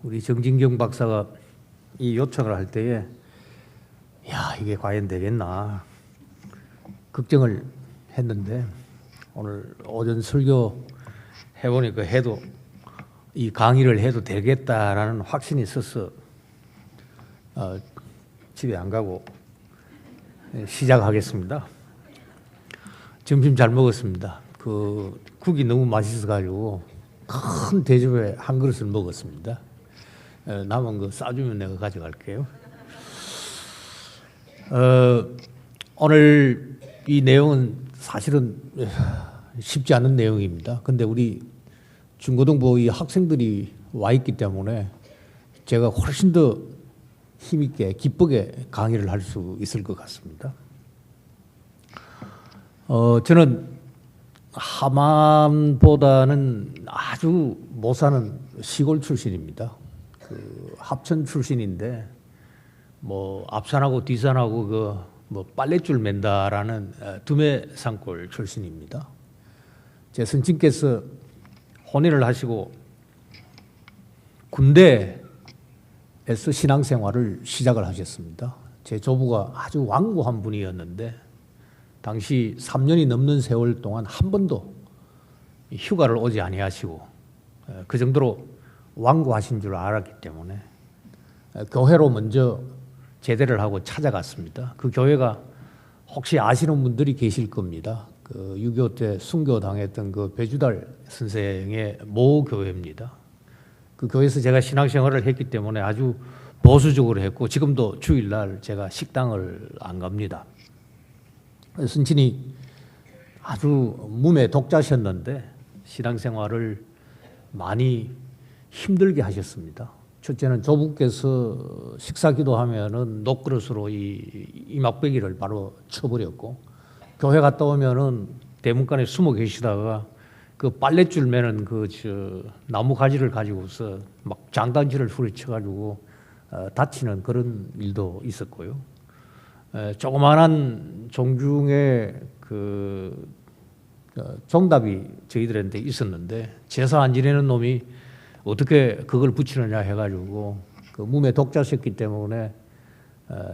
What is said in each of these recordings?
우리 정진경 박사가 이 요청을 할 때에 이게 과연 되겠나 걱정을 했는데 오늘 오전 설교 해보니까 해도 이 강의를 해도 되겠다라는 확신이 있어서 집에 안 가고 시작하겠습니다. 점심 잘 먹었습니다. 그 국이 너무 맛있어가지고 큰 대접에 한 그릇을 먹었습니다. 남은 거 싸주면 내가 가져갈게요. 오늘 이 내용은 사실은 쉽지 않은 내용입니다. 근데 우리 중고등부 이 학생들이 와 있기 때문에 제가 훨씬 더 힘있게 기쁘게 강의를 할 수 있을 것 같습니다. 저는 함안보다는 아주 못 사는 시골 출신입니다. 그 합천 출신인데 뭐 앞산하고 뒷산하고 그 뭐 빨랫줄 맨다라는 두메 산골 출신입니다. 제 선친께서 혼인을 하시고 군대에서 신앙생활을 시작을 하셨습니다. 제 조부가 아주 완고한 분이었는데 당시 3년이 넘는 세월 동안 한 번도 휴가를 오지 아니하시고 그 정도로 완고하신 줄 알았기 때문에 교회로 먼저 제대를 하고 찾아갔습니다. 그 교회가 혹시 아시는 분들이 계실 겁니다. 그 6.25 때 순교당했던 그 배주달 선생의 모교회입니다. 그 교회에서 제가 신앙생활을 했기 때문에 아주 보수적으로 했고 지금도 주일날 제가 식당을 안 갑니다. 선친이 아주 몸에 독자셨는데 신앙생활을 많이 힘들게 하셨습니다. 첫째는 조부께서 식사 기도하면은 녹그릇으로 이 막배기를 바로 쳐버렸고 교회 갔다 오면은 대문간에 숨어 계시다가 그 빨랫줄 매는 나무 가지를 가지고서 막 장단지를 후려쳐가지고 다치는 그런 일도 있었고요. 조그마한 종중에 정답이 저희들한테 있었는데 제사 안 지내는 놈이 어떻게 그걸 붙이느냐 해가지고 그 몸에 독자셨기 때문에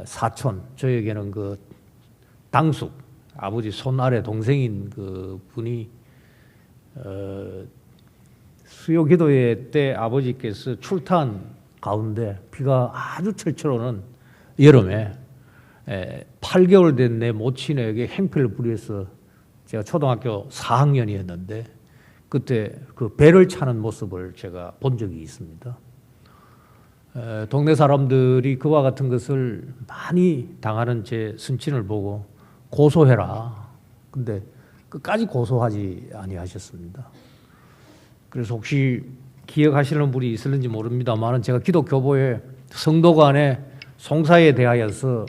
사촌 저에게는 그 당숙 아버지 손 아래 동생인 그 분이 수요 기도회 때 아버지께서 출타한 가운데 비가 아주 철철 오는 여름에 8개월 된 내 모친에게 행패를 부려서 제가 초등학교 4학년이었는데 그때 그 배를 차는 모습을 제가 본 적이 있습니다. 동네 사람들이 그와 같은 것을 많이 당하는 제 선친을 보고 고소해라. 근데 끝까지 고소하지 아니하셨습니다. 그래서 혹시 기억하시는 분이 있을는지 모릅니다만 제가 기독교보에 성도 간의 송사에 대하여서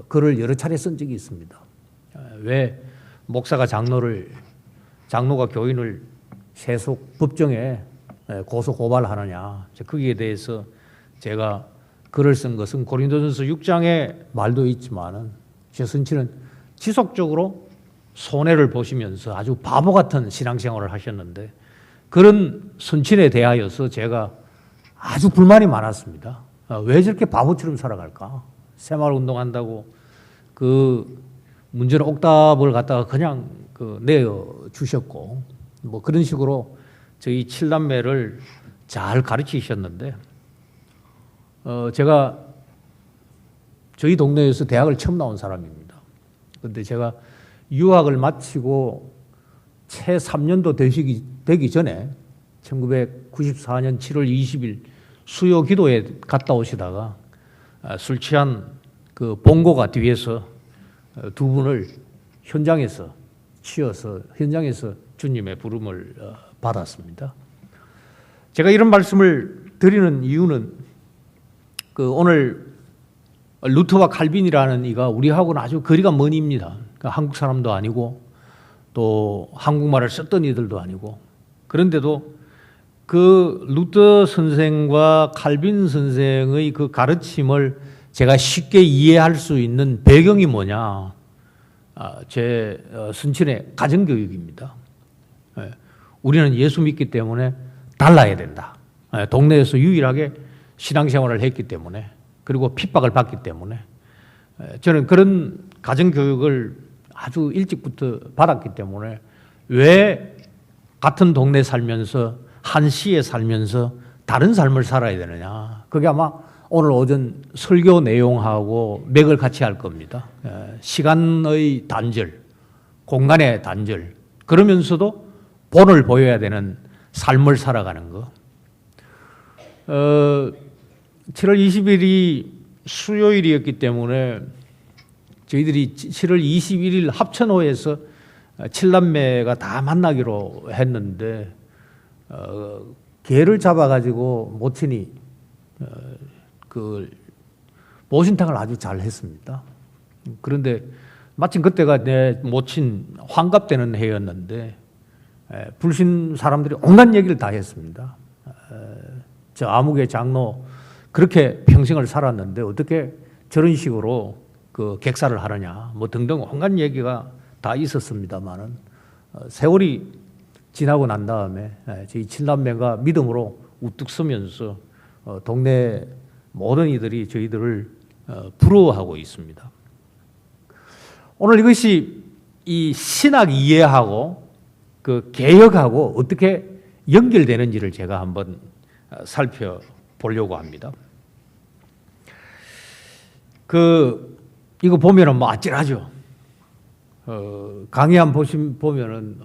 글을 여러 차례 쓴 적이 있습니다. 왜 목사가 장로가 교인을 세속 법정에 고소 고발하느냐. 거기에 대해서 제가 글을 쓴 것은 고린도전서 6장의 말도 있지만은 제 선친은 지속적으로 손해를 보시면서 아주 바보 같은 신앙생활을 하셨는데 그런 선친에 대하여서 제가 아주 불만이 많았습니다. 왜 저렇게 바보처럼 살아갈까? 새마을운동한다고 그 문제는 옥답을 갖다가 그냥 내어 주셨고 뭐 그런 식으로 저희 7남매를 잘 가르치셨는데 제가 저희 동네에서 대학을 처음 나온 사람입니다. 그런데 제가 유학을 마치고 채 3년도 되기 전에 1994년 7월 20일 수요 기도에 갔다 오시다가 술 취한 그 봉고가 뒤에서 두 분을 현장에서 치어서 현장에서 주님의 부름을 받았습니다. 제가 이런 말씀을 드리는 이유는 오늘 루터와 칼빈이라는 이가 우리하고는 아주 거리가 먼 입니다. 한국 사람도 아니고 또 한국말을 썼던 이들도 아니고 그런데도 그 루터 선생과 칼빈 선생의 그 가르침을 제가 쉽게 이해할 수 있는 배경이 뭐냐? 제 선친의 가정교육입니다. 우리는 예수 믿기 때문에 달라야 된다. 동네에서 유일하게 신앙생활을 했기 때문에 그리고 핍박을 받기 때문에 저는 그런 가정교육을 아주 일찍부터 받았기 때문에 왜 같은 동네 살면서 한 시에 살면서 다른 삶을 살아야 되느냐. 그게 아마 오늘 오전 설교 내용하고 맥을 같이 할 겁니다. 시간의 단절, 공간의 단절, 그러면서도 본을 보여야 되는 삶을 살아가는 거. 7월 20일이 수요일이었기 때문에 저희들이 7월 21일 합천호에서 칠남매가 다 만나기로 했는데 개를 잡아가지고 모친이 그 모신탕을 아주 잘 했습니다. 그런데 마침 그때가 내 모친 환갑되는 해였는데 불신 사람들이 온갖 얘기를 다 했습니다. 저 아무개 장로 그렇게 평생을 살았는데 어떻게 저런 식으로 그 객사를 하느냐 뭐 등등 온갖 얘기가 다 있었습니다만은 세월이 지나고 난 다음에 저희 칠남매가 믿음으로 우뚝 서면서 동네 모든 이들이 저희들을 부러워하고 있습니다. 오늘 이것이 이 신학 이해하고 그 개혁하고 어떻게 연결되는지를 제가 한번 살펴보려고 합니다. 이거 보면은 뭐 아찔하죠. 강의 한번 보면은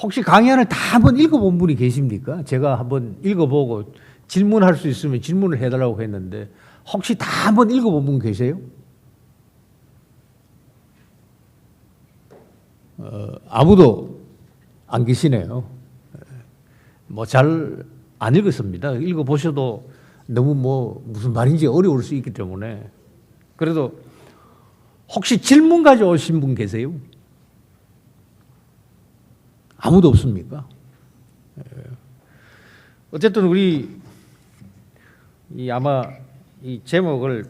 혹시 강의안을 다 한번 읽어본 분이 계십니까? 제가 한번 읽어보고 질문할 수 있으면 질문을 해달라고 했는데 혹시 다 한번 읽어본 분 계세요? 아무도 안 계시네요. 뭐 잘 안 읽었습니다. 읽어보셔도 너무 뭐 무슨 말인지 어려울 수 있기 때문에. 그래도 혹시 질문 가져오신 분 계세요? 아무도 없습니까? 어쨌든 우리 아마 이 제목을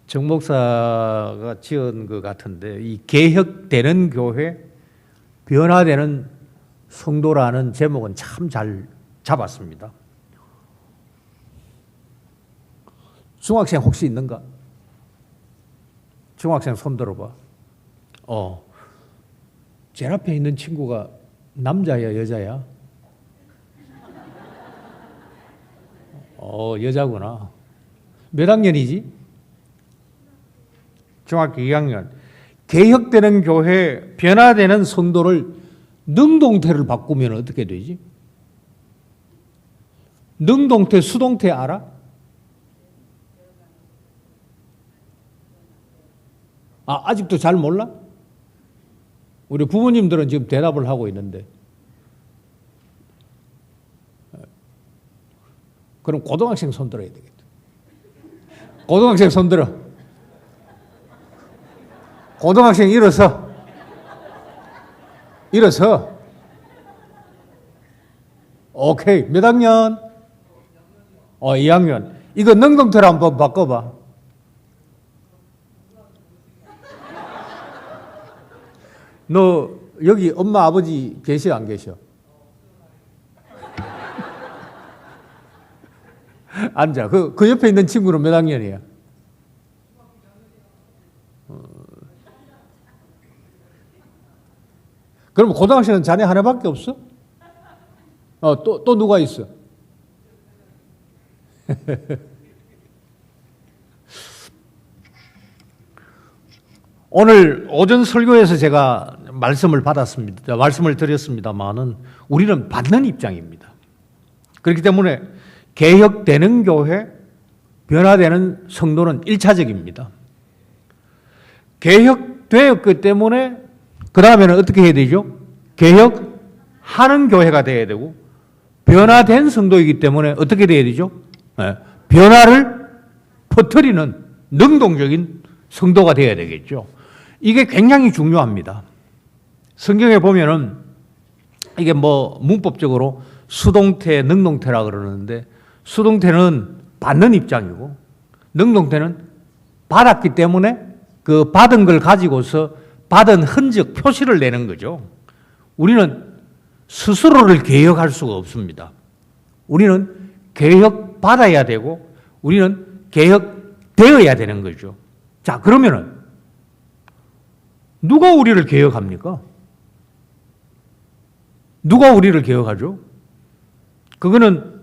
정 목사가 지은 것 같은데 이 개혁되는 교회, 변화되는 성도라는 제목은 참 잘 잡았습니다. 중학생 혹시 있는가? 중학생 손 들어봐. 제일 앞에 있는 친구가 남자야, 여자야? 여자구나. 몇 학년이지? 중학교 2학년. 개혁되는 교회, 변화되는 성도를 능동태를 바꾸면 어떻게 되지? 능동태, 수동태 알아? 아직도 잘 몰라? 우리 부모님들은 지금 대답을 하고 있는데. 그럼 고등학생 손 들어야 되겠다. 고등학생 손 들어. 고등학생 일어서. 일어서. 오케이. 몇 학년? 2학년. 이거 능동태로 한번 바꿔봐. 너 여기 엄마 아버지 계셔 안 계셔? 앉아. 그 옆에 있는 친구는 몇 학년이야? 그럼 고등학생은 자네 하나밖에 없어? 또 누가 있어? 오늘 오전 설교에서 제가 말씀을 받았습니다. 말씀을 드렸습니다만은 우리는 받는 입장입니다. 그렇기 때문에 개혁되는 교회, 변화되는 성도는 1차적입니다. 개혁되었기 때문에 그 다음에는 어떻게 해야 되죠? 개혁하는 교회가 되어야 되고 변화된 성도이기 때문에 어떻게 되어야 되죠? 변화를 퍼뜨리는 능동적인 성도가 되어야 되겠죠. 이게 굉장히 중요합니다. 성경에 보면은 이게 뭐 문법적으로 수동태, 능동태라 그러는데 수동태는 받는 입장이고 능동태는 받았기 때문에 그 받은 걸 가지고서 받은 흔적, 표시를 내는 거죠. 우리는 스스로를 개혁할 수가 없습니다. 우리는 개혁받아야 되고 우리는 개혁되어야 되는 거죠. 자, 그러면은 누가 우리를 개혁합니까? 누가 우리를 개혁하죠? 그거는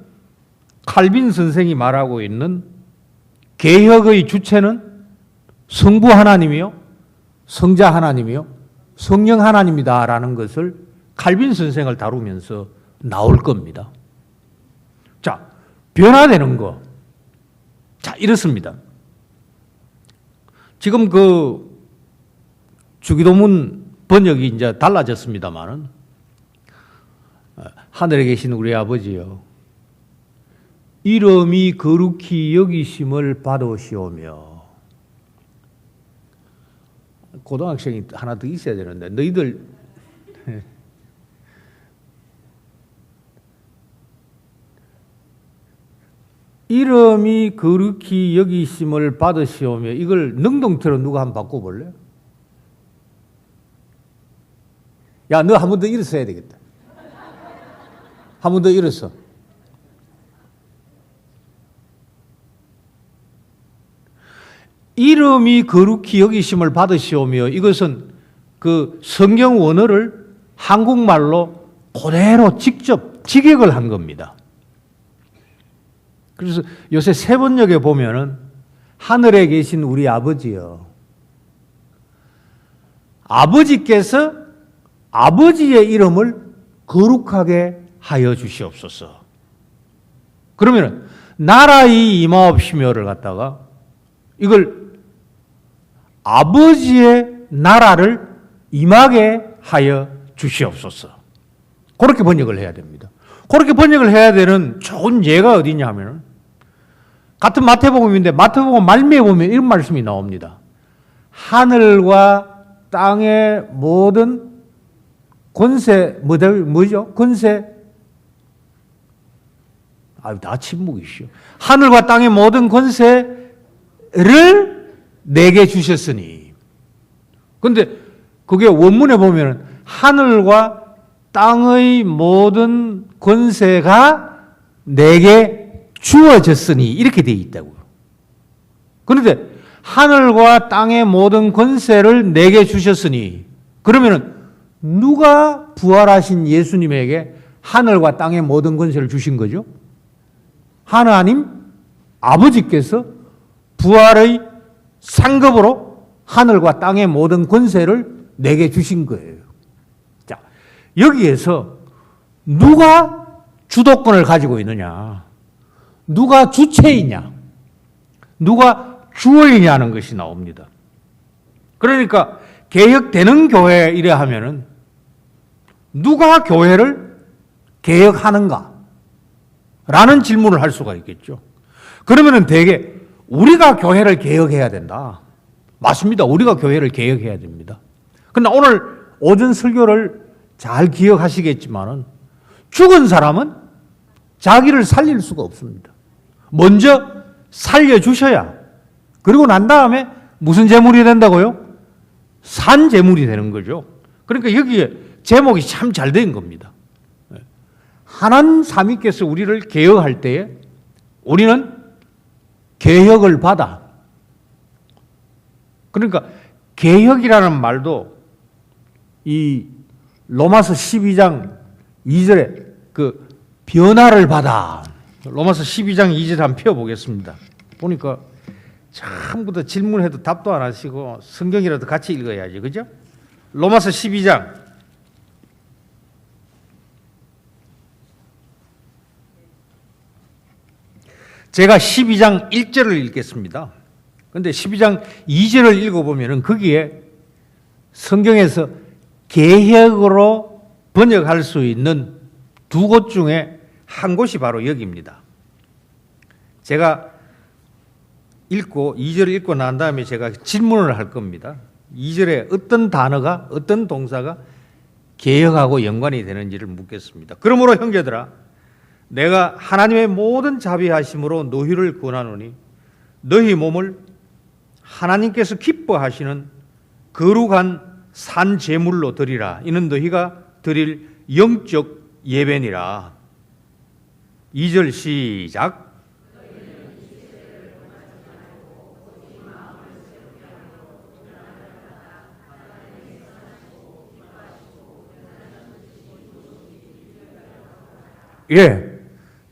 칼빈 선생이 말하고 있는 개혁의 주체는 성부 하나님이요, 성자 하나님이요, 성령 하나님이다라는 것을 칼빈 선생을 다루면서 나올 겁니다. 자, 변화되는 거. 자, 이렇습니다. 지금 그 주기도문 번역이 이제 달라졌습니다만은, 하늘에 계신 우리 아버지요, 이름이 거룩히 여기심을 받으시오며. 고등학생이 하나 더 있어야 되는데, 너희들 이름이 거룩히 여기심을 받으시오며, 이걸 능동태로 누가 한번 바꿔볼래? 야, 너 한 번 더 일어서 해야 되겠다. 한 번 더 일어서. 이름이 거룩히 여기심을 받으시오며, 이것은 그 성경 원어를 한국말로 그대로 직접 직역을 한 겁니다. 그래서 요새 세번역에 보면은 하늘에 계신 우리 아버지요, 아버지께서 아버지의 이름을 거룩하게 하여 주시옵소서. 그러면은 나라의 임하옵시며를 갖다가 이걸 아버지의 나라를 임하게 하여 주시옵소서. 그렇게 번역을 해야 됩니다. 그렇게 번역을 해야 되는 좋은 예가 어디냐 하면은, 같은 마태복음인데 마태복음 말미에 보면 이런 말씀이 나옵니다. 하늘과 땅의 모든 권세, 뭐죠? 권세, 다 침묵이시오. 하늘과 땅의 모든 권세를 내게 주셨으니. 그런데 그게 원문에 보면 하늘과 땅의 모든 권세가 내게 주어졌으니 이렇게 되어 있다고요. 그런데 하늘과 땅의 모든 권세를 내게 주셨으니, 그러면은 누가 부활하신 예수님에게 하늘과 땅의 모든 권세를 주신 거죠? 하나님 아버지께서 부활의 상급으로 하늘과 땅의 모든 권세를 내게 주신 거예요. 자, 여기에서 누가 주도권을 가지고 있느냐, 누가 주체이냐, 누가 주어이냐는 것이 나옵니다. 그러니까 개혁되는 교회 이래 하면은 누가 교회를 개혁하는가? 라는 질문을 할 수가 있겠죠. 그러면은 대개 우리가 교회를 개혁해야 된다. 맞습니다. 우리가 교회를 개혁해야 됩니다. 그러나 오늘 오전 설교를 잘 기억하시겠지만은 죽은 사람은 자기를 살릴 수가 없습니다. 먼저 살려주셔야, 그리고 난 다음에 무슨 제물이 된다고요? 산 제물이 되는 거죠. 그러니까 여기에 제목이 참 잘 된 겁니다. 하나님 삼위께서 우리를 개혁할 때에 우리는 개혁을 받아. 그러니까 개혁이라는 말도 이 로마서 12장 2절에 그 변화를 받아. 로마서 12장 2절 한번 펴보겠습니다. 보니까 처음부터 질문해도 답도 안 하시고 성경이라도 같이 읽어야지, 그죠? 로마서 12장 제가 12장 1절을 읽겠습니다. 그런데 12장 2절을 읽어보면 거기에 성경에서 개혁으로 번역할 수 있는 두 곳 중에 한 곳이 바로 여기입니다. 제가 읽고 2절을 읽고 난 다음에 제가 질문을 할 겁니다. 2절에 어떤 단어가, 어떤 동사가 개혁하고 연관이 되는지를 묻겠습니다. 그러므로 형제들아, 내가 하나님의 모든 자비하심으로 너희를 권하노니 너희 몸을 하나님께서 기뻐하시는 거룩한 산 제물로 드리라. 이는 너희가 드릴 영적 예배니라. 2절 시작. 예.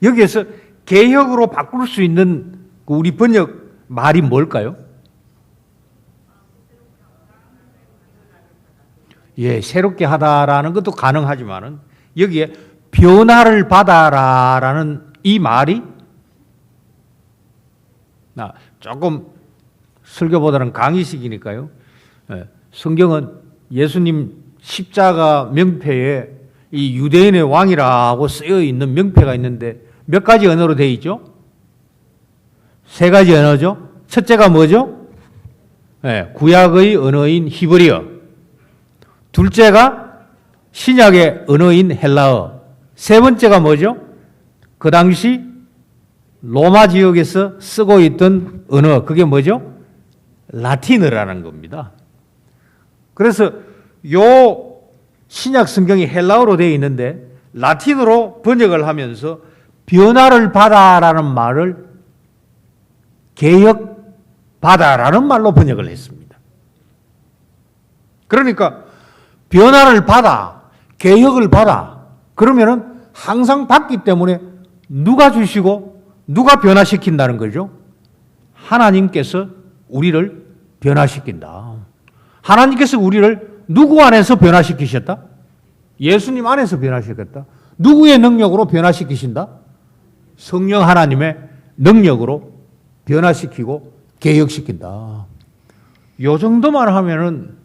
여기에서 개혁으로 바꿀 수 있는 우리 번역 말이 뭘까요? 예, 새롭게 하다라는 것도 가능하지만은 여기에 변화를 받아라라는 이 말이 조금 설교보다는 강의식이니까요. 예, 성경은 예수님 십자가 명패에 이 유대인의 왕이라고 쓰여 있는 명패가 있는데 몇 가지 언어로 되어 있죠? 세 가지 언어죠. 첫째가 뭐죠? 예, 구약의 언어인 히브리어. 둘째가 신약의 언어인 헬라어. 세 번째가 뭐죠? 그 당시 로마 지역에서 쓰고 있던 언어. 그게 뭐죠? 라틴어라는 겁니다. 그래서 요 신약 성경이 헬라어로 되어 있는데 라틴어로 번역을 하면서 변화를 받아라는 말을 개혁 받아라는 말로 번역을 했습니다. 그러니까 변화를 받아, 개혁을 받아. 그러면은 항상 받기 때문에 누가 주시고 누가 변화시킨다는 거죠? 하나님께서 우리를 변화시킨다. 하나님께서 우리를 누구 안에서 변화시키셨다? 예수님 안에서 변화시켰다. 누구의 능력으로 변화시키신다? 성령 하나님의 능력으로 변화시키고 개혁시킨다. 요 정도만 하면은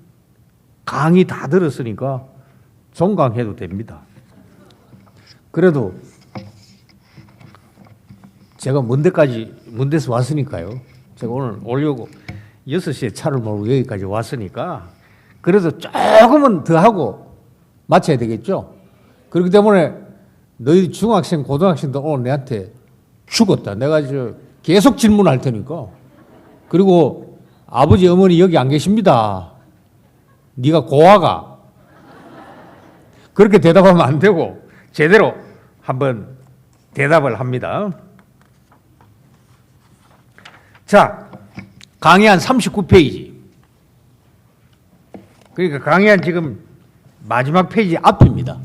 강의 다 들었으니까 종강해도 됩니다. 그래도 제가 먼 데서 왔으니까요. 제가 오늘 오려고 6시에 차를 몰고 여기까지 왔으니까 그래도 조금은 더 하고 마쳐야 되겠죠. 그렇기 때문에 너희 중학생, 고등학생도 오늘 내한테 죽었다. 내가 계속 질문할 테니까. 그리고 아버지, 어머니 여기 안 계십니다. 네가 고아가. 그렇게 대답하면 안 되고 제대로 한번 대답을 합니다. 자, 강의한 39페이지. 그러니까 강의한 지금 마지막 페이지 앞입니다.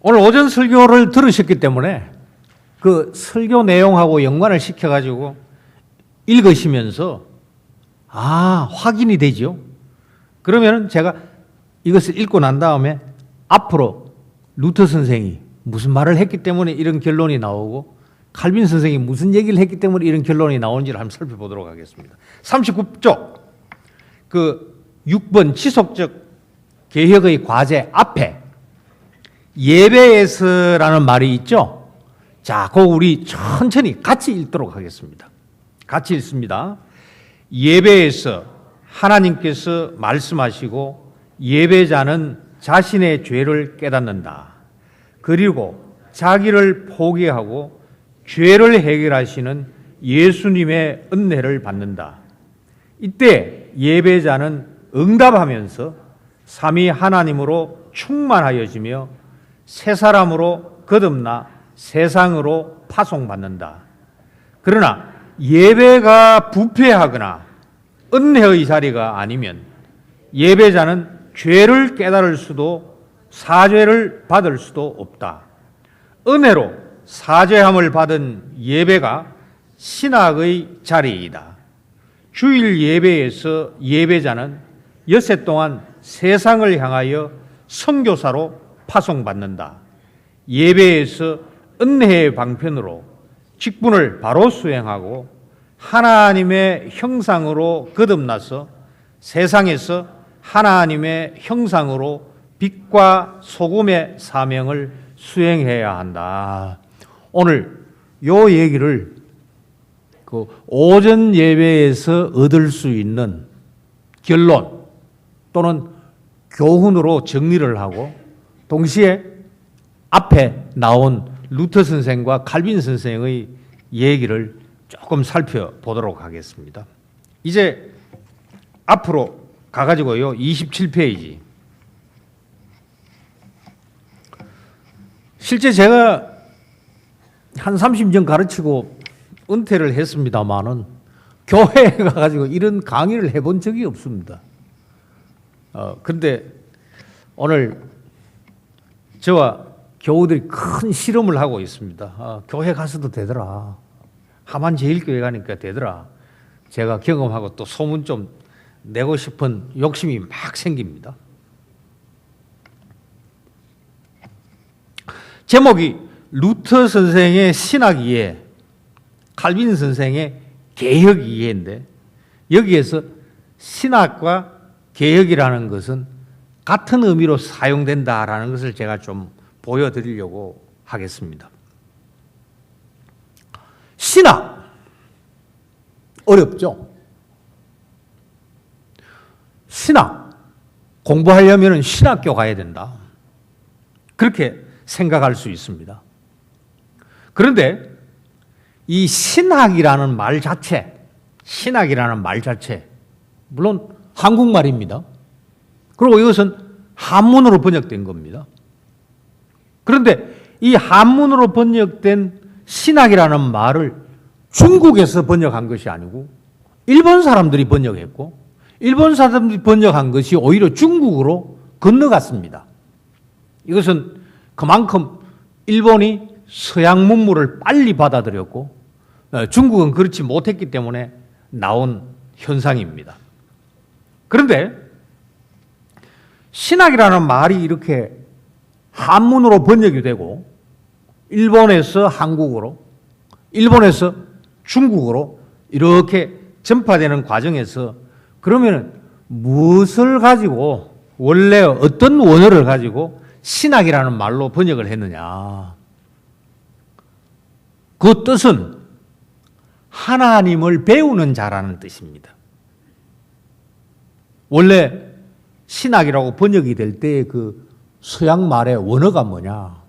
오늘 오전 설교를 들으셨기 때문에 그 설교 내용하고 연관을 시켜가지고 읽으시면서 확인이 되죠. 그러면 제가 이것을 읽고 난 다음에 앞으로 루터 선생이 무슨 말을 했기 때문에 이런 결론이 나오고 칼빈 선생이 무슨 얘기를 했기 때문에 이런 결론이 나오는지를 한번 살펴보도록 하겠습니다. 39쪽 그 6번 지속적 개혁의 과제 앞에 예배에서라는 말이 있죠. 자, 그거 우리 천천히 같이 읽도록 하겠습니다. 같이 읽습니다. 예배에서 하나님께서 말씀하시고 예배자는 자신의 죄를 깨닫는다. 그리고 자기를 포기하고 죄를 해결하시는 예수님의 은혜를 받는다. 이때 예배자는 응답하면서 삼위 하나님으로 충만하여지며 새 사람으로 거듭나 세상으로 파송받는다. 그러나 예배가 부패하거나 은혜의 자리가 아니면 예배자는 죄를 깨달을 수도 사죄를 받을 수도 없다. 은혜로 사죄함을 받은 예배가 신학의 자리이다. 주일 예배에서 예배자는 엿새 동안 세상을 향하여 선교사로 파송받는다. 예배에서 은혜의 방편으로 직분을 바로 수행하고 하나님의 형상으로 거듭나서 세상에서 하나님의 형상으로 빛과 소금의 사명을 수행해야 한다. 오늘 요 얘기를 그 오전 예배에서 얻을 수 있는 결론 또는 교훈으로 정리를 하고 동시에 앞에 나온 루터 선생과 칼빈 선생의 얘기를 조금 살펴보도록 하겠습니다. 이제 앞으로 가가지고요. 27페이지. 실제 제가 한 30년 가르치고 은퇴를 했습니다마는 교회에 가가지고 이런 강의를 해본 적이 없습니다. 근데 오늘 저와 교우들이 큰 실험을 하고 있습니다. 교회 가서도 되더라. 하만제일교회 가니까 되더라. 제가 경험하고 또 소문 좀 내고 싶은 욕심이 막 생깁니다. 제목이 루터 선생의 신학 이해, 칼빈 선생의 개혁 이해인데, 여기에서 신학과 개혁이라는 것은 같은 의미로 사용된다라는 것을 제가 좀 보여드리려고 하겠습니다. 신학 어렵죠? 신학 공부하려면 신학교 가야 된다, 그렇게 생각할 수 있습니다. 그런데 이 신학이라는 말 자체, 물론 한국말입니다. 그리고 이것은 한문으로 번역된 겁니다. 그런데 이 한문으로 번역된 신학이라는 말을 중국에서 번역한 것이 아니고 일본 사람들이 번역했고, 일본 사람들이 번역한 것이 오히려 중국으로 건너갔습니다. 이것은 그만큼 일본이 서양 문물을 빨리 받아들였고 중국은 그렇지 못했기 때문에 나온 현상입니다. 그런데 신학이라는 말이 이렇게 한문으로 번역이 되고 일본에서 한국어로, 일본에서 중국어로 이렇게 전파되는 과정에서 그러면 무엇을 가지고, 원래 어떤 원어를 가지고 신학이라는 말로 번역을 했느냐. 그 뜻은 하나님을 배우는 자라는 뜻입니다. 원래 신학이라고 번역이 될 때 그 서양 말의 원어가 뭐냐,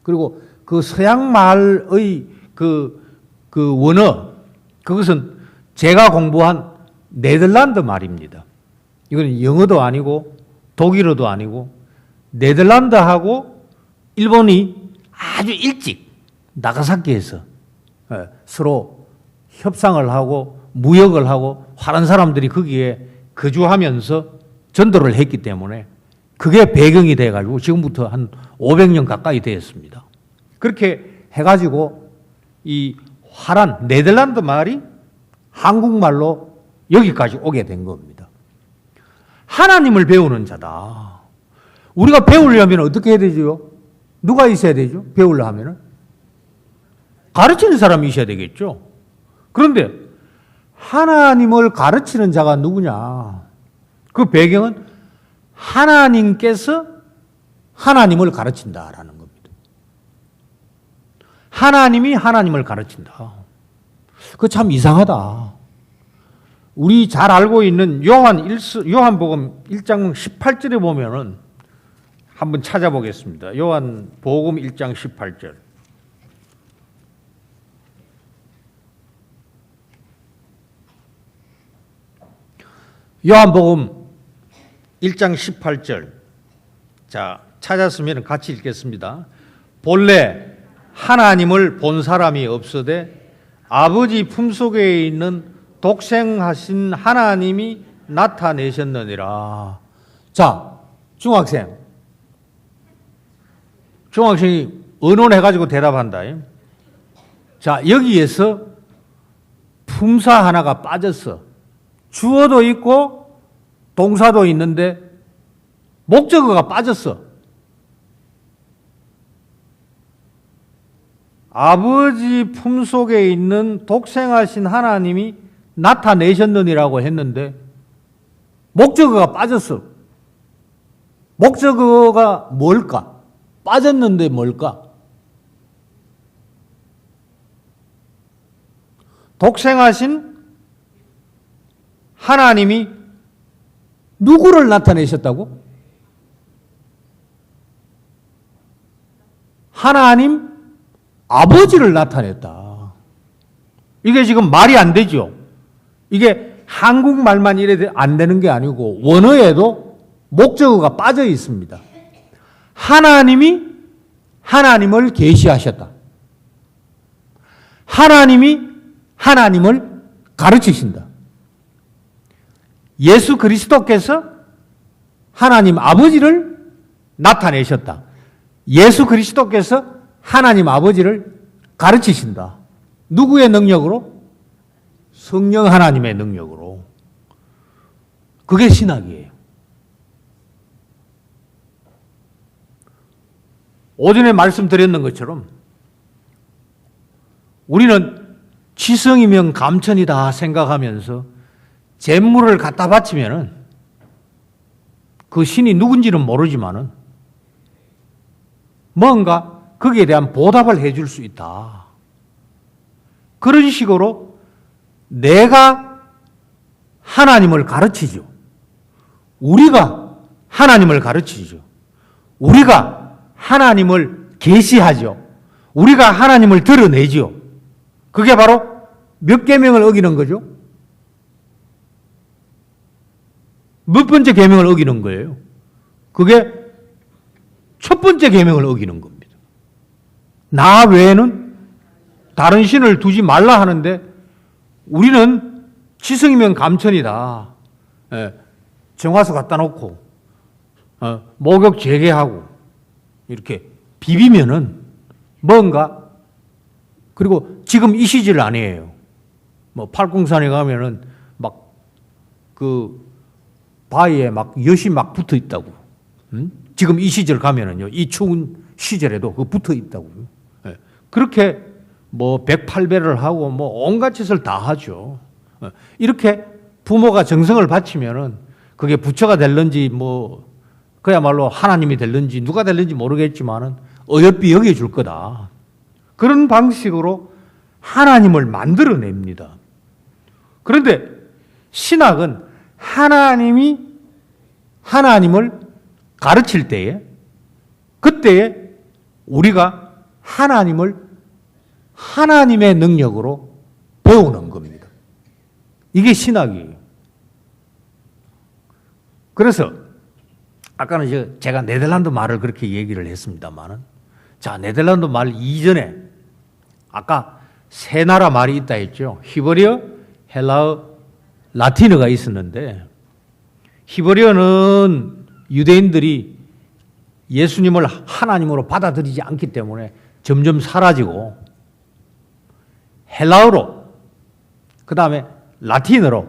그리고 그 서양 말의 그 원어, 그것은 제가 공부한 네덜란드 말입니다. 이건 영어도 아니고 독일어도 아니고 네덜란드하고 일본이 아주 일찍 나가사키에서 서로 협상을 하고 무역을 하고 화란 사람들이 거기에 거주하면서 전도를 했기 때문에 그게 배경이 돼가지고 지금부터 한 500년 가까이 되었습니다. 그렇게 해가지고 이 화란 네덜란드 말이 한국말로 여기까지 오게 된 겁니다. 하나님을 배우는 자다. 우리가 배우려면 어떻게 해야 되죠? 누가 있어야 되죠? 배우려 하면은 가르치는 사람이 있어야 되겠죠. 그런데 하나님을 가르치는 자가 누구냐? 그 배경은 하나님께서 하나님을 가르친다라는 겁니다. 하나님이 하나님을 가르친다. 그거 참 이상하다. 우리 잘 알고 있는 요한복음 1장 18절에 보면은 한번 찾아보겠습니다. 요한복음 1장 18절. 요한복음 1장 18절. 자, 찾았으면 같이 읽겠습니다. 본래 하나님을 본 사람이 없으되 아버지 품속에 있는 독생하신 하나님이 나타내셨느니라. 자, 중학생이 의논해가지고 대답한다. 자, 여기에서 품사 하나가 빠졌어. 주어도 있고 동사도 있는데 목적어가 빠졌어. 아버지 품속에 있는 독생하신 하나님이 나타내셨느니라고 했는데 목적어가 빠졌어. 목적어가 뭘까? 빠졌는데 뭘까? 독생하신 하나님이 누구를 나타내셨다고? 하나님 아버지를 나타냈다. 이게 지금 말이 안 되죠. 이게 한국말만 이래 안 되는 게 아니고 원어에도 목적어가 빠져 있습니다. 하나님이 하나님을 계시하셨다. 하나님이 하나님을 가르치신다. 예수 그리스도께서 하나님 아버지를 나타내셨다. 예수 그리스도께서 하나님 아버지를 가르치신다. 누구의 능력으로? 성령 하나님의 능력으로. 그게 신학이에요. 오전에 말씀드렸는 것처럼 우리는 지성이면 감천이다 생각하면서 재물을 갖다 바치면은 그 신이 누군지는 모르지만은 뭔가 거기에 대한 보답을 해줄 수 있다. 그런 식으로 내가 하나님을 가르치죠. 우리가 하나님을 가르치죠. 우리가 하나님을 계시하죠. 우리가 하나님을 드러내죠. 그게 바로 몇 계명을 어기는 거죠? 몇 번째 계명을 어기는 거예요? 그게 첫 번째 계명을 어기는 겁니다. 나 외에는 다른 신을 두지 말라 하는데 우리는 지성이면 감천이다. 정화수 갖다 놓고 목욕 재개하고 이렇게 비비면은 뭔가, 그리고 지금 이 시절 아니에요. 뭐 팔공산에 가면은 막 그 바위에 막 엿이 막 붙어 있다고. 지금 이 시절 가면은요, 이 추운 시절에도 그 붙어 있다고. 그렇게 뭐 108배를 하고 뭐 온갖 짓을 다 하죠. 이렇게 부모가 정성을 바치면은 그게 부처가 될런지 뭐 그야말로 하나님이 될런지 누가 될런지 모르겠지만은 어여삐 여겨줄 거다. 그런 방식으로 하나님을 만들어냅니다. 그런데 신학은 하나님이 하나님을 가르칠 때에, 그때에 우리가 하나님을 하나님의 능력으로 배우는 겁니다. 이게 신학이에요. 그래서 아까는 제가 네덜란드 말을 그렇게 얘기를 했습니다만은, 자, 네덜란드 말 이전에 아까 세 나라 말이 있다 했죠. 히브리어, 헬라어, 라틴어가 있었는데, 히브리어는 유대인들이 예수님을 하나님으로 받아들이지 않기 때문에 점점 사라지고, 헬라어로, 그 다음에 라틴어로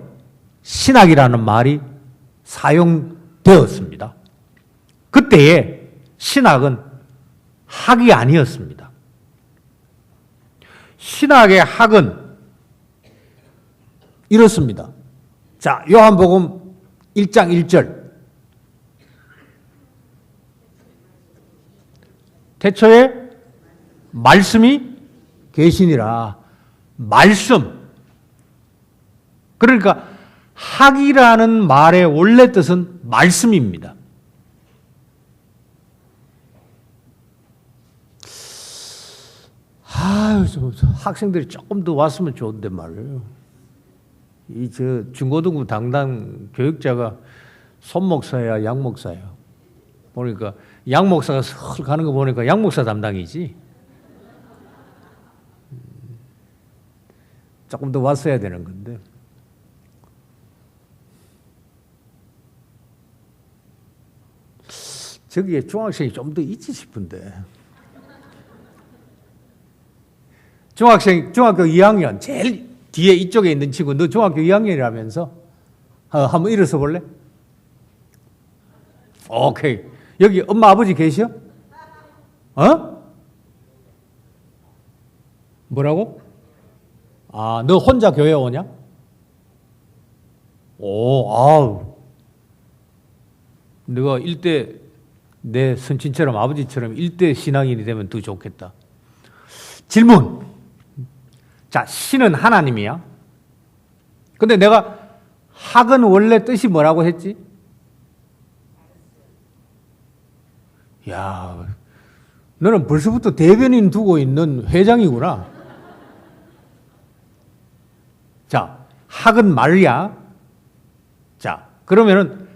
신학이라는 말이 사용되었습니다. 그때의 신학은 학이 아니었습니다. 신학의 학은 이렇습니다. 자, 요한복음 1장 1절. 태초에 말씀이 계시니라. 말씀. 그러니까 학이라는 말의 원래 뜻은 말씀입니다. 학생들이 조금 더 왔으면 좋은데 말이에요. 중고등부 당당 교육자가 손목사야, 양목사야. 보니까 양목사가 슬 가는 거 보니까 양목사 담당이지. 조금 더 왔어야 되는 건데. 저기에 중학생이 좀 더 있지 싶은데. 중학교 2학년, 제일 뒤에 이쪽에 있는 친구, 너 중학교 2학년이라면서? 한번 일어서 볼래? 오케이. 여기 엄마, 아버지 계셔? 뭐라고? 아, 너 혼자 교회 오냐? 아우. 너가 내 선친처럼 아버지처럼 일대 신앙인이 되면 더 좋겠다. 질문. 자, 신은 하나님이야. 근데 내가 학은 원래 뜻이 뭐라고 했지? 야, 너는 벌써부터 대변인 두고 있는 회장이구나. 자, 학은 말이야. 자, 그러면은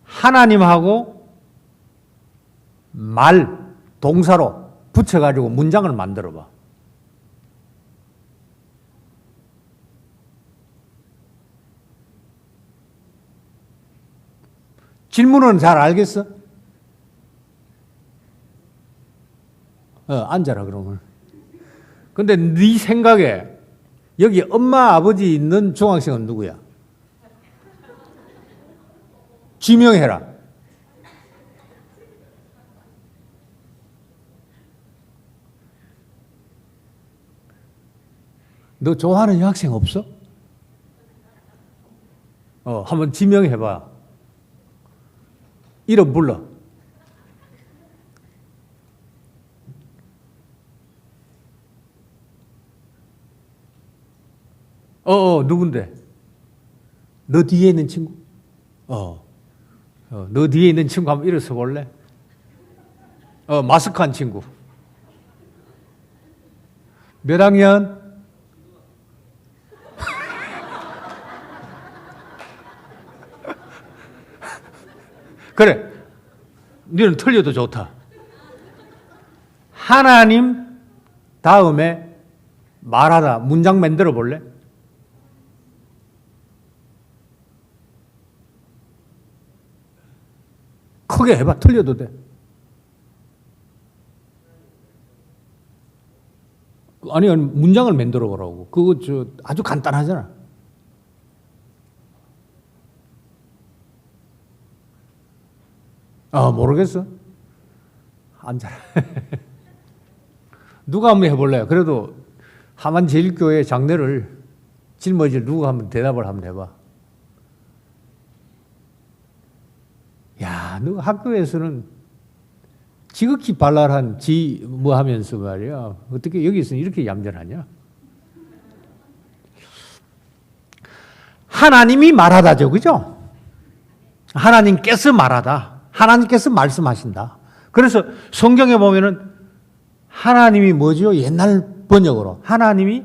하나님하고 말, 동사로 붙여가지고 문장을 만들어봐. 질문은 잘 알겠어? 앉아라 그러면. 근데 네 생각에 여기 엄마 아버지 있는 중학생은 누구야? 지명해라. 너 좋아하는 여학생 없어? 한번 지명해봐. 이름 불러. 누군데? 너 뒤에 있는 친구? 너 뒤에 있는 친구 한번 일어서 볼래? 마스크한 친구. 몇 학년? 그래. 너는 틀려도 좋다. 하나님 다음에 말하다. 문장 만들어 볼래? 크게 해봐. 틀려도 돼. 아니, 문장을 만들어 보라고. 그거 아주 간단하잖아. 모르겠어? 앉아라. 누가 한번 해볼래요? 그래도 하만제일교회 장례를 짊어질 누가 한번 대답을 한번 해봐. 야, 너 학교에서는 지극히 발랄한 뭐 하면서 말이야. 어떻게 여기서는 이렇게 얌전하냐? 하나님이 말하다죠, 그죠? 하나님께서 말하다. 하나님께서 말씀하신다. 그래서 성경에 보면은 하나님이 뭐죠? 옛날 번역으로 하나님이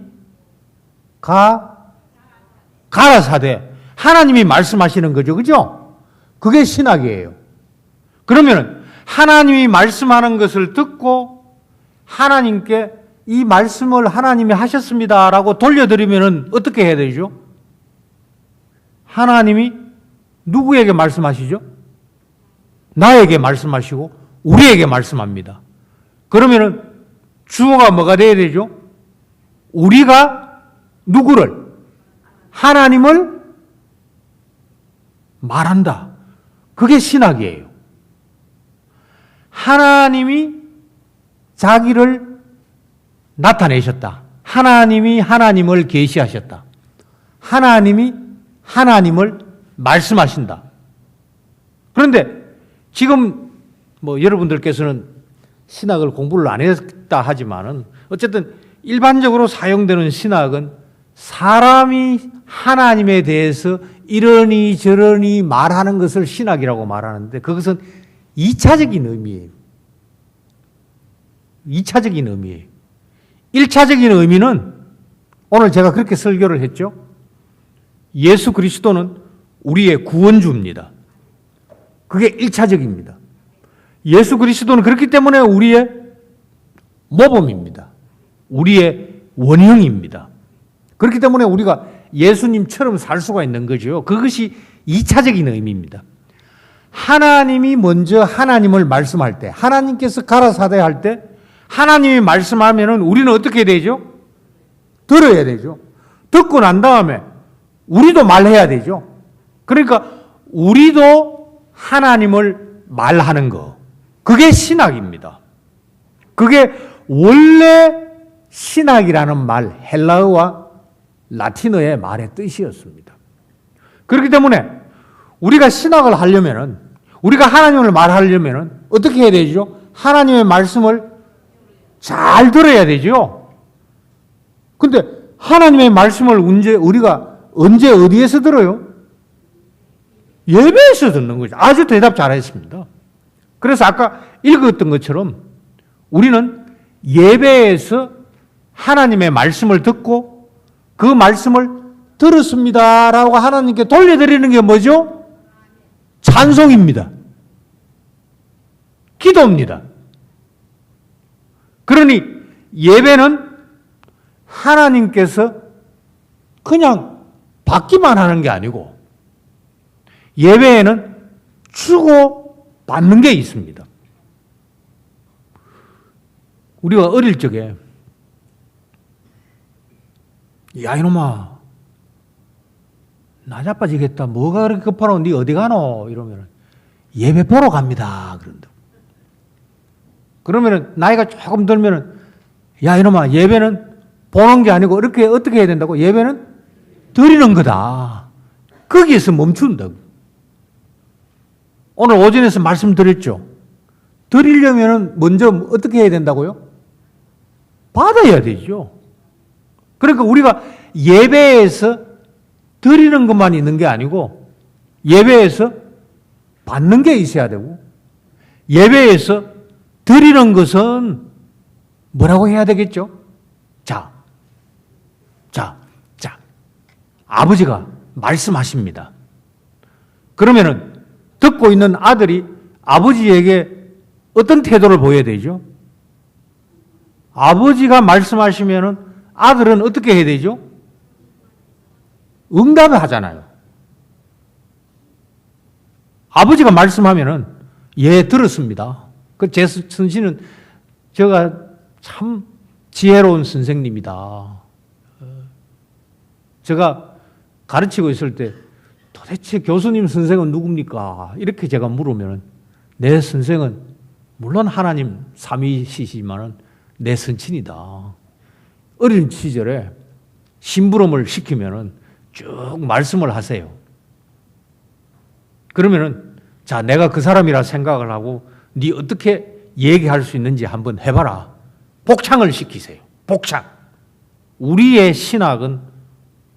가라사대 하나님이 말씀하시는 거죠, 그죠? 그게 신학이에요. 그러면은 하나님이 말씀하는 것을 듣고 하나님께 이 말씀을 하나님이 하셨습니다라고 돌려드리면은 어떻게 해야 되죠? 하나님이 누구에게 말씀하시죠? 나에게 말씀하시고 우리에게 말씀합니다. 그러면은 주어가 뭐가 돼야 되죠? 우리가 누구를? 하나님을 말한다. 그게 신학이에요. 하나님이 자기를 나타내셨다. 하나님이 하나님을 계시하셨다. 하나님이 하나님을 말씀하신다. 그런데 지금 여러분들께서는 신학을 공부를 안 했다 하지만은 어쨌든 일반적으로 사용되는 신학은 사람이 하나님에 대해서 이러니 저러니 말하는 것을 신학이라고 말하는데 그것은 2차적인 의미예요. 2차적인 의미예요. 1차적인 의미는 오늘 제가 그렇게 설교를 했죠. 예수 그리스도는 우리의 구원주입니다. 그게 1차적입니다. 예수 그리스도는 그렇기 때문에 우리의 모범입니다. 우리의 원형입니다. 그렇기 때문에 우리가 예수님처럼 살 수가 있는 거죠. 그것이 2차적인 의미입니다. 하나님이 먼저 하나님을 말씀할 때, 하나님께서 가라사대 할 때, 하나님이 말씀하면은 우리는 어떻게 되죠? 들어야 되죠. 듣고 난 다음에 우리도 말해야 되죠. 그러니까 우리도 하나님을 말하는 거. 그게 신학입니다. 그게 원래 신학이라는 말, 헬라어와 라틴어의 말의 뜻이었습니다. 그렇기 때문에 우리가 신학을 하려면은, 우리가 하나님을 말하려면은 어떻게 해야 되죠? 하나님의 말씀을 잘 들어야 되죠. 근데 하나님의 말씀을 우리가 언제 어디에서 들어요? 예배에서 듣는 거죠. 아주 대답 잘했습니다. 그래서 아까 읽었던 것처럼 우리는 예배에서 하나님의 말씀을 듣고 그 말씀을 들었습니다라고 하나님께 돌려드리는 게 뭐죠? 찬송입니다. 기도입니다. 그러니 예배는 하나님께서 그냥 받기만 하는 게 아니고 예배에는 주고 받는 게 있습니다. 우리가 어릴 적에 야 이놈아 나 자빠지겠다. 뭐가 그렇게 급하노? 니 어디 가노? 이러면 예배 보러 갑니다. 그런다. 그러면 나이가 조금 들면 야 이놈아 예배는 보는 게 아니고 이렇게 어떻게 해야 된다고? 예배는 드리는 거다. 거기에서 멈춘다고. 오늘 오전에서 말씀드렸죠. 드리려면 먼저 어떻게 해야 된다고요? 받아야 되죠. 그러니까 우리가 예배에서 드리는 것만 있는 게 아니고 예배에서 받는 게 있어야 되고 예배에서 드리는 것은 뭐라고 해야 되겠죠? 자, 아버지가 말씀하십니다. 그러면은 듣고 있는 아들이 아버지에게 어떤 태도를 보여야 되죠? 아버지가 말씀하시면은 아들은 어떻게 해야 되죠? 응답을 하잖아요. 아버지가 말씀하면은 예 들었습니다. 그 제 선생님은 제가 참 지혜로운 선생님이다. 제가 가르치고 있을 때 도대체 교수님 선생은 누굽니까? 이렇게 제가 물으면 내 선생은 물론 하나님 삼위시지만은 내 선친이다. 어린 시절에 심부름을 시키면은 쭉 말씀을 하세요. 그러면은 자 내가 그 사람이라 생각을 하고 네 어떻게 얘기할 수 있는지 한번 해봐라. 복창을 시키세요. 복창. 우리의 신학은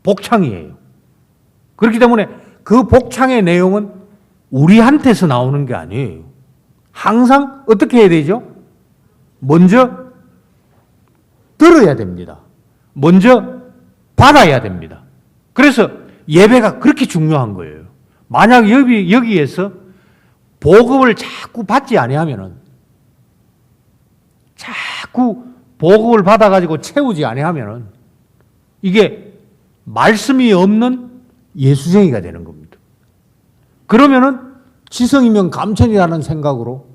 복창이에요. 그렇기 때문에 그 복창의 내용은 우리한테서 나오는 게 아니에요. 항상 어떻게 해야 되죠? 먼저 들어야 됩니다. 먼저 받아야 됩니다. 그래서 예배가 그렇게 중요한 거예요. 만약 여기에서 보급을 자꾸 받지 아니하면은 자꾸 보급을 받아가지고 채우지 아니하면은 이게 말씀이 없는 예수쟁이가 되는 겁니다. 그러면은 지성이면 감천이라는 생각으로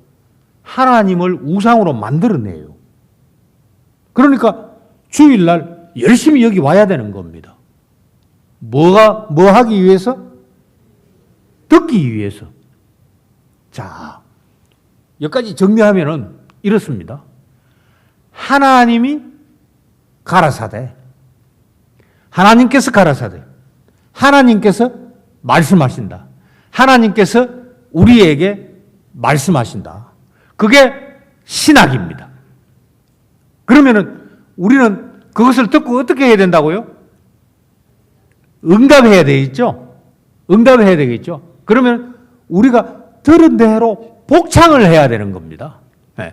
하나님을 우상으로 만들어내요. 그러니까 주일날 열심히 여기 와야 되는 겁니다. 뭐 하기 위해서? 듣기 위해서. 자, 여기까지 정리하면은 이렇습니다. 하나님이 가라사대. 하나님께서 가라사대. 하나님께서 말씀하신다. 하나님께서 우리에게 말씀하신다. 그게 신학입니다. 그러면은 우리는 그것을 듣고 어떻게 해야 된다고요? 응답해야 되겠죠? 응답해야 되겠죠? 그러면 우리가 들은 대로 복창을 해야 되는 겁니다. 네.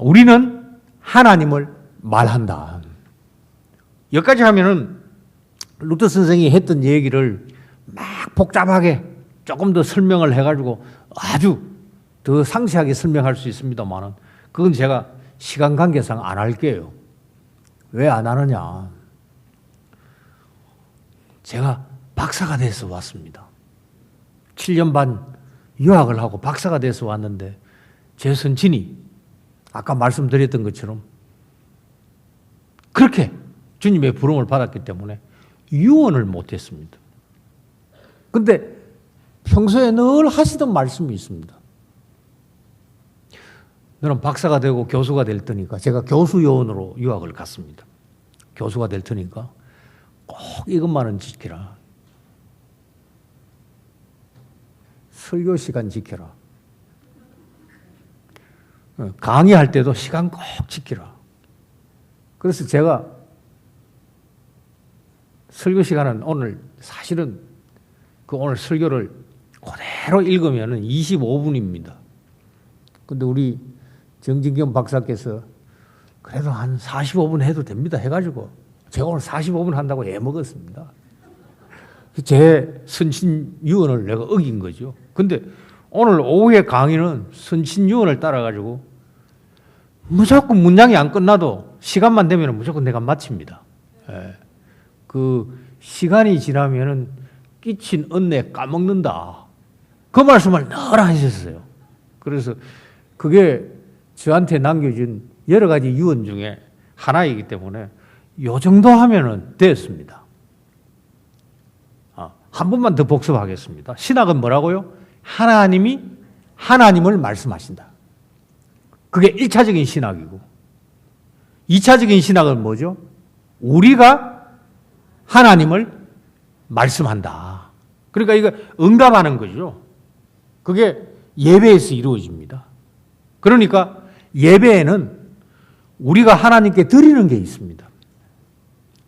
우리는 하나님을 말한다. 여기까지 하면은 루터 선생이 했던 얘기를 막 복잡하게 조금 더 설명을 해가지고 아주 더 상세하게 설명할 수 있습니다만은 그건 제가 시간 관계상 안 할게요. 왜 안 하느냐? 제가 박사가 돼서 왔습니다. 7년 반 유학을 하고 박사가 돼서 왔는데 제 선친이 아까 말씀드렸던 것처럼 그렇게 주님의 부름을 받았기 때문에 유언을 못했습니다. 근데 평소에 늘 하시던 말씀이 있습니다. 너는 박사가 되고 교수가 될 테니까 제가 교수 요원으로 유학을 갔습니다. 교수가 될 테니까 꼭 이것만은 지키라. 설교 시간 지켜라. 강의할 때도 시간 꼭 지키라. 그래서 제가 설교 시간은 오늘 사실은 그 오늘 설교를 그대로 읽으면 25분입니다. 근데 우리 정진경 박사께서 그래도 한 45분 해도 됩니다 해가지고 제가 오늘 45분 한다고 애먹었습니다. 제 선친 유언을 내가 어긴 거죠. 근데 오늘 오후에 강의는 선친 유언을 따라가지고 무조건 문장이 안 끝나도 시간만 되면 무조건 내가 마칩니다. 예. 그 시간이 지나면은 끼친 은혜 까먹는다. 그 말씀을 늘 하셨어요. 그래서 그게 저한테 남겨준 여러 가지 유언 중에 하나이기 때문에 요 정도 하면은 됐습니다. 한 번만 더 복습하겠습니다. 신학은 뭐라고요? 하나님이 하나님을 말씀하신다. 그게 1차적인 신학이고 2차적인 신학은 뭐죠? 우리가 하나님을 말씀한다. 그러니까 이거 응답하는 거죠. 그게 예배에서 이루어집니다. 그러니까 예배에는 우리가 하나님께 드리는 게 있습니다.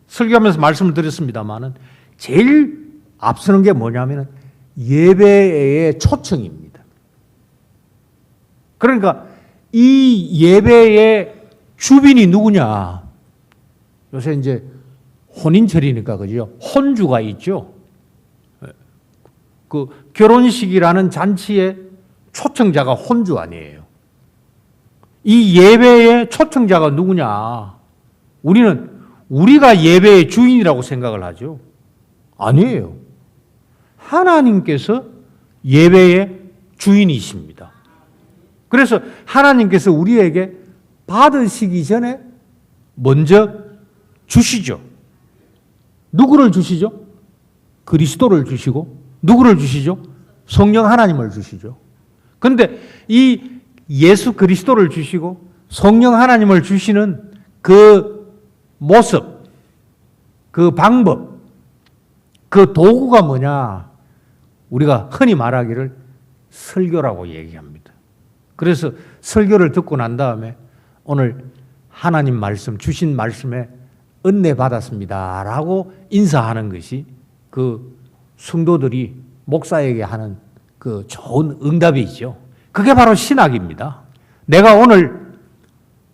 설교하면서 말씀을 드렸습니다만은 제일 앞서는 게 뭐냐면 예배의 초청입니다. 그러니까 이 예배의 주빈이 누구냐? 요새 이제 혼인철이니까 그죠? 혼주가 있죠. 그 결혼식이라는 잔치의 초청자가 혼주 아니에요. 이 예배의 초청자가 누구냐? 우리는 우리가 예배의 주인이라고 생각을 하죠. 아니에요. 하나님께서 예배의 주인이십니다. 그래서 하나님께서 우리에게 받으시기 전에 먼저 주시죠. 누구를 주시죠? 그리스도를 주시고 누구를 주시죠? 성령 하나님을 주시죠. 그런데 이 예수 그리스도를 주시고 성령 하나님을 주시는 그 모습, 그 방법, 그 도구가 뭐냐? 우리가 흔히 말하기를 설교라고 얘기합니다. 그래서 설교를 듣고 난 다음에 오늘 하나님 말씀, 주신 말씀에 은혜 받았습니다 라고 인사하는 것이 그 성도들이 목사에게 하는 그 좋은 응답이죠. 그게 바로 신학입니다. 내가 오늘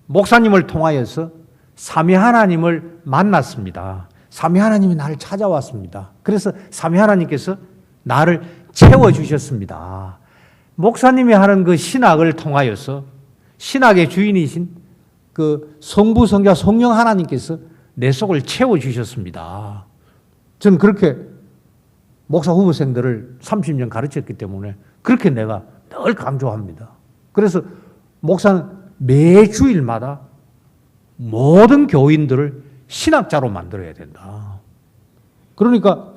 목사님을 통하여서 삼위 하나님을 만났습니다. 삼위 하나님이 나를 찾아왔습니다. 그래서 삼위 하나님께서 나를 채워주셨습니다. 목사님이 하는 그 신학을 통하여서 신학의 주인이신 그 성부, 성자, 성령 하나님께서 내 속을 채워주셨습니다. 저는 그렇게 목사 후보생들을 30년 가르쳤기 때문에 그렇게 내가 늘 강조합니다. 그래서 목사는 매 주일마다 모든 교인들을 신학자로 만들어야 된다. 그러니까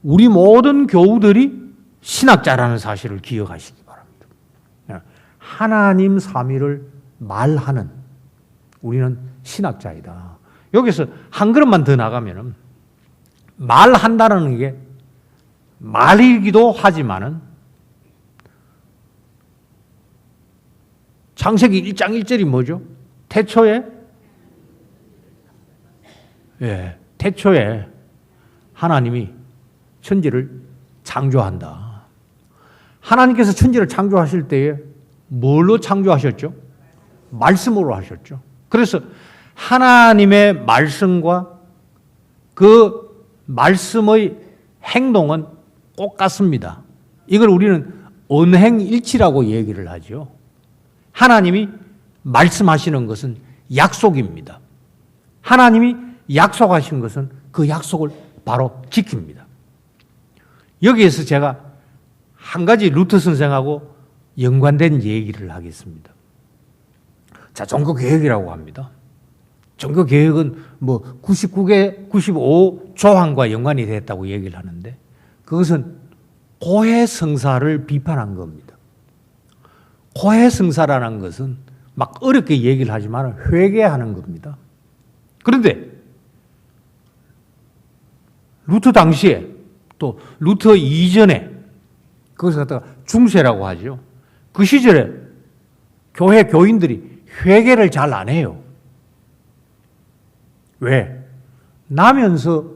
우리 모든 교우들이 신학자라는 사실을 기억하시기 바랍니다. 하나님 삼위를 말하는 우리는 신학자이다. 여기서 한 걸음만 더 나가면은 말한다는 게 말이기도 하지만은 창세기 1장 1절이 뭐죠? 태초에 태초에 하나님이 천지를 창조한다. 하나님께서 천지를 창조하실 때에 뭘로 창조하셨죠? 말씀으로 하셨죠. 그래서 하나님의 말씀과 그 말씀의 행동은 똑같습니다. 이걸 우리는 언행일치라고 얘기를 하죠. 하나님이 말씀하시는 것은 약속입니다. 하나님이 약속하신 것은 그 약속을 바로 지킵니다. 여기에서 제가 한 가지 루터 선생하고 연관된 얘기를 하겠습니다. 자, 종교개혁이라고 합니다. 종교개혁은 뭐 99개, 95조항과 연관이 됐다고 얘기를 하는데 그것은 고해성사를 비판한 겁니다. 고해성사라는 것은 막 어렵게 얘기를 하지만 회개하는 겁니다. 그런데 루터 당시에 또 루터 이전에 그것을 갖다가 중세라고 하죠. 그 시절에 교회 교인들이 회개를 잘 안 해요. 왜? 나면서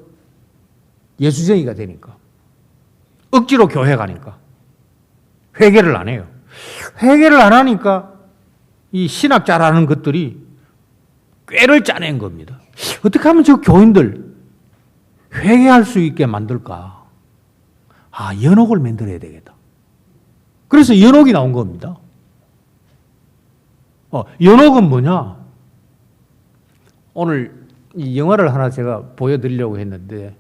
예수쟁이가 되니까. 억지로 교회 가니까. 회개를 안 해요. 회개를 안 하니까 이 신학자라는 것들이 꾀를 짜낸 겁니다. 어떻게 하면 저 교인들 회개할 수 있게 만들까? 연옥을 만들어야 되겠다. 그래서 연옥이 나온 겁니다. 연옥은 뭐냐? 오늘 이 영화를 하나 제가 보여드리려고 했는데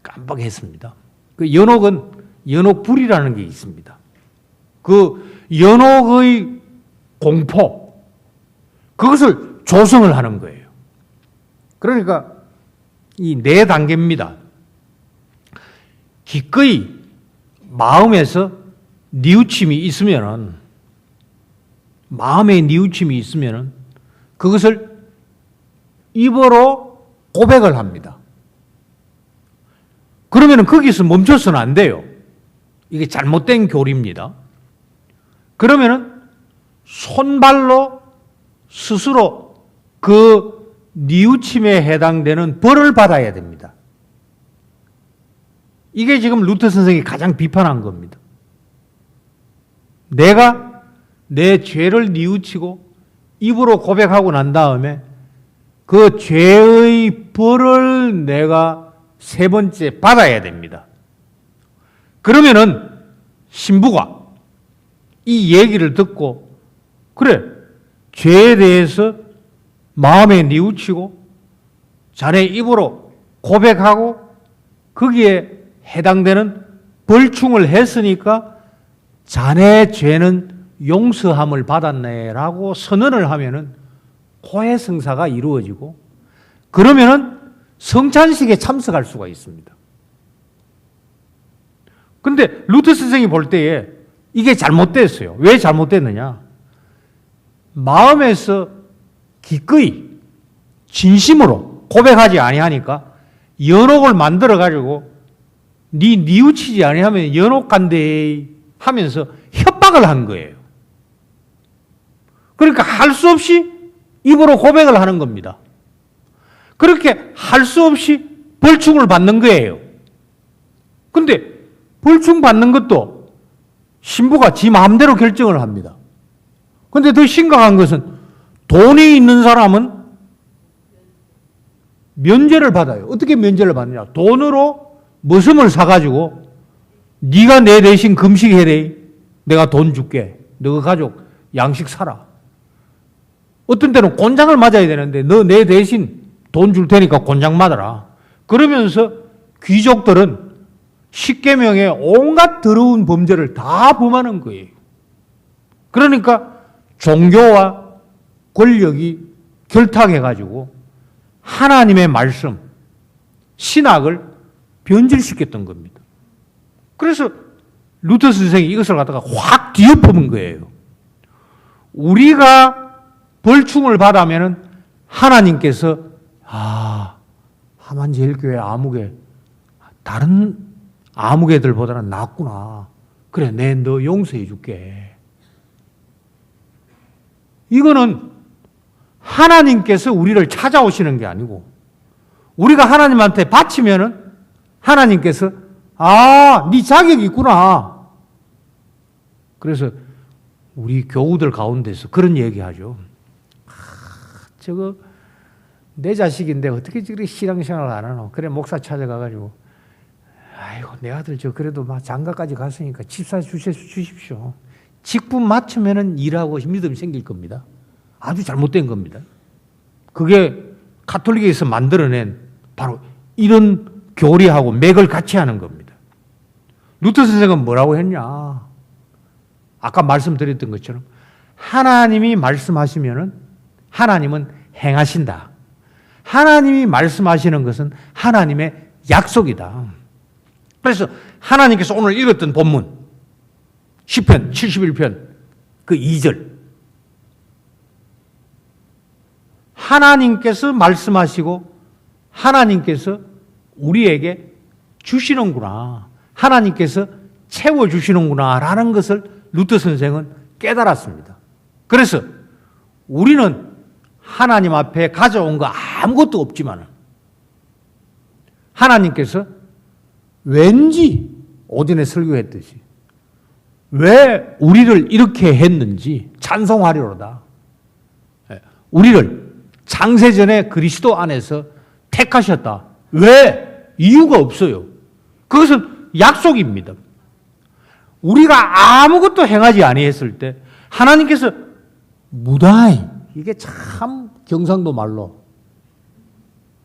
깜빡했습니다. 그 연옥은 연옥불이라는 게 있습니다. 그 연옥의 공포, 그것을 조성을 하는 거예요. 그러니까 이 네 단계입니다. 기꺼이 마음에서 뉘우침이 있으면은, 마음에 뉘우침이 있으면은 그것을 입으로 고백을 합니다. 그러면은 거기서 멈춰서는 안 돼요. 이게 잘못된 교리입니다. 그러면은 손발로 스스로 그 뉘우침에 해당되는 벌을 받아야 됩니다. 이게 지금 루터 선생이 가장 비판한 겁니다. 내가 내 죄를 뉘우치고 입으로 고백하고 난 다음에 그 죄의 벌을 내가 세 번째 받아야 됩니다. 그러면은 신부가 이 얘기를 듣고, 그래, 죄에 대해서 마음에 뉘우치고 자네 입으로 고백하고 거기에 해당되는 벌충을 했으니까 자네 죄는 용서함을 받았네라고 선언을 하면은 고해성사가 이루어지고, 그러면은 성찬식에 참석할 수가 있습니다. 근데 루터 선생이 볼 때에 이게 잘못됐어요. 왜 잘못됐느냐? 마음에서 기꺼이 진심으로 고백하지 아니하니까 연옥을 만들어 가지고 네 뉘우치지 아니하면 연옥간대 하면서 협박을 한 거예요. 그러니까 할 수 없이 입으로 고백을 하는 겁니다. 그렇게 할 수 없이 벌충을 받는 거예요. 근데 벌충 받는 것도 신부가 지 마음대로 결정을 합니다. 근데 더 심각한 것은 돈이 있는 사람은 면제를 받아요. 어떻게 면제를 받느냐? 돈으로 머슴을 사가지고 네가 내 대신 금식해야 돼. 내가 돈 줄게. 너 가족 양식 사라. 어떤 때는 곤장을 맞아야 되는데 너 내 대신 돈 줄 테니까 곤장 맞아라. 그러면서 귀족들은 십계명에 온갖 더러운 범죄를 다 범하는 거예요. 그러니까 종교와 권력이 결탁해가지고 하나님의 말씀, 신학을 변질시켰던 겁니다. 그래서 루터 선생이 이것을 갖다가 확 뒤엎은 거예요. 우리가 벌충을 받으면은 하나님께서 하만제일교회 아무개 다른 아무개들보다는 낫구나. 그래, 너 용서해 줄게. 이거는 하나님께서 우리를 찾아오시는 게 아니고 우리가 하나님한테 바치면은 하나님께서 네 자격이 있구나. 그래서 우리 교우들 가운데서 그런 얘기하죠. 저거 내 자식인데 어떻게 저렇게 신앙생활을 안 하노? 그래, 목사 찾아가가지고 아이고, 내 아들 저 그래도 막 장가까지 갔으니까 집사 주십시오. 직분 맞추면은 일하고 믿음이 생길 겁니다. 아주 잘못된 겁니다. 그게 가톨릭에서 만들어낸 바로 이런 교리하고 맥을 같이 하는 겁니다. 루터 선생은 뭐라고 했냐? 아까 말씀드렸던 것처럼 하나님이 말씀하시면은 하나님은 행하신다. 하나님이 말씀하시는 것은 하나님의 약속이다. 그래서 하나님께서 오늘 읽었던 본문 시편 71편 그 2절, 하나님께서 말씀하시고 하나님께서 우리에게 주시는구나, 하나님께서 채워주시는구나 라는 것을 루터 선생은 깨달았습니다. 그래서 우리는 하나님 앞에 가져온 거 아무것도 없지만 하나님께서 왠지 오전에 설교했듯이 왜 우리를 이렇게 했는지 찬송하리로다. 우리를 창세전에 그리스도 안에서 택하셨다. 왜? 이유가 없어요. 그것은 약속입니다. 우리가 아무것도 행하지 아니했을 때 하나님께서 무다히, 이게 참 경상도 말로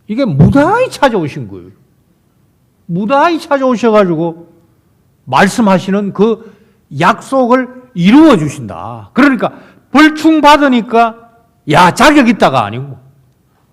이게 무다히 찾아오신 거예요. 무다히 찾아오셔가지고 말씀하시는 그 약속을 이루어 주신다. 그러니까 벌충 받으니까 야 자격 있다가 아니고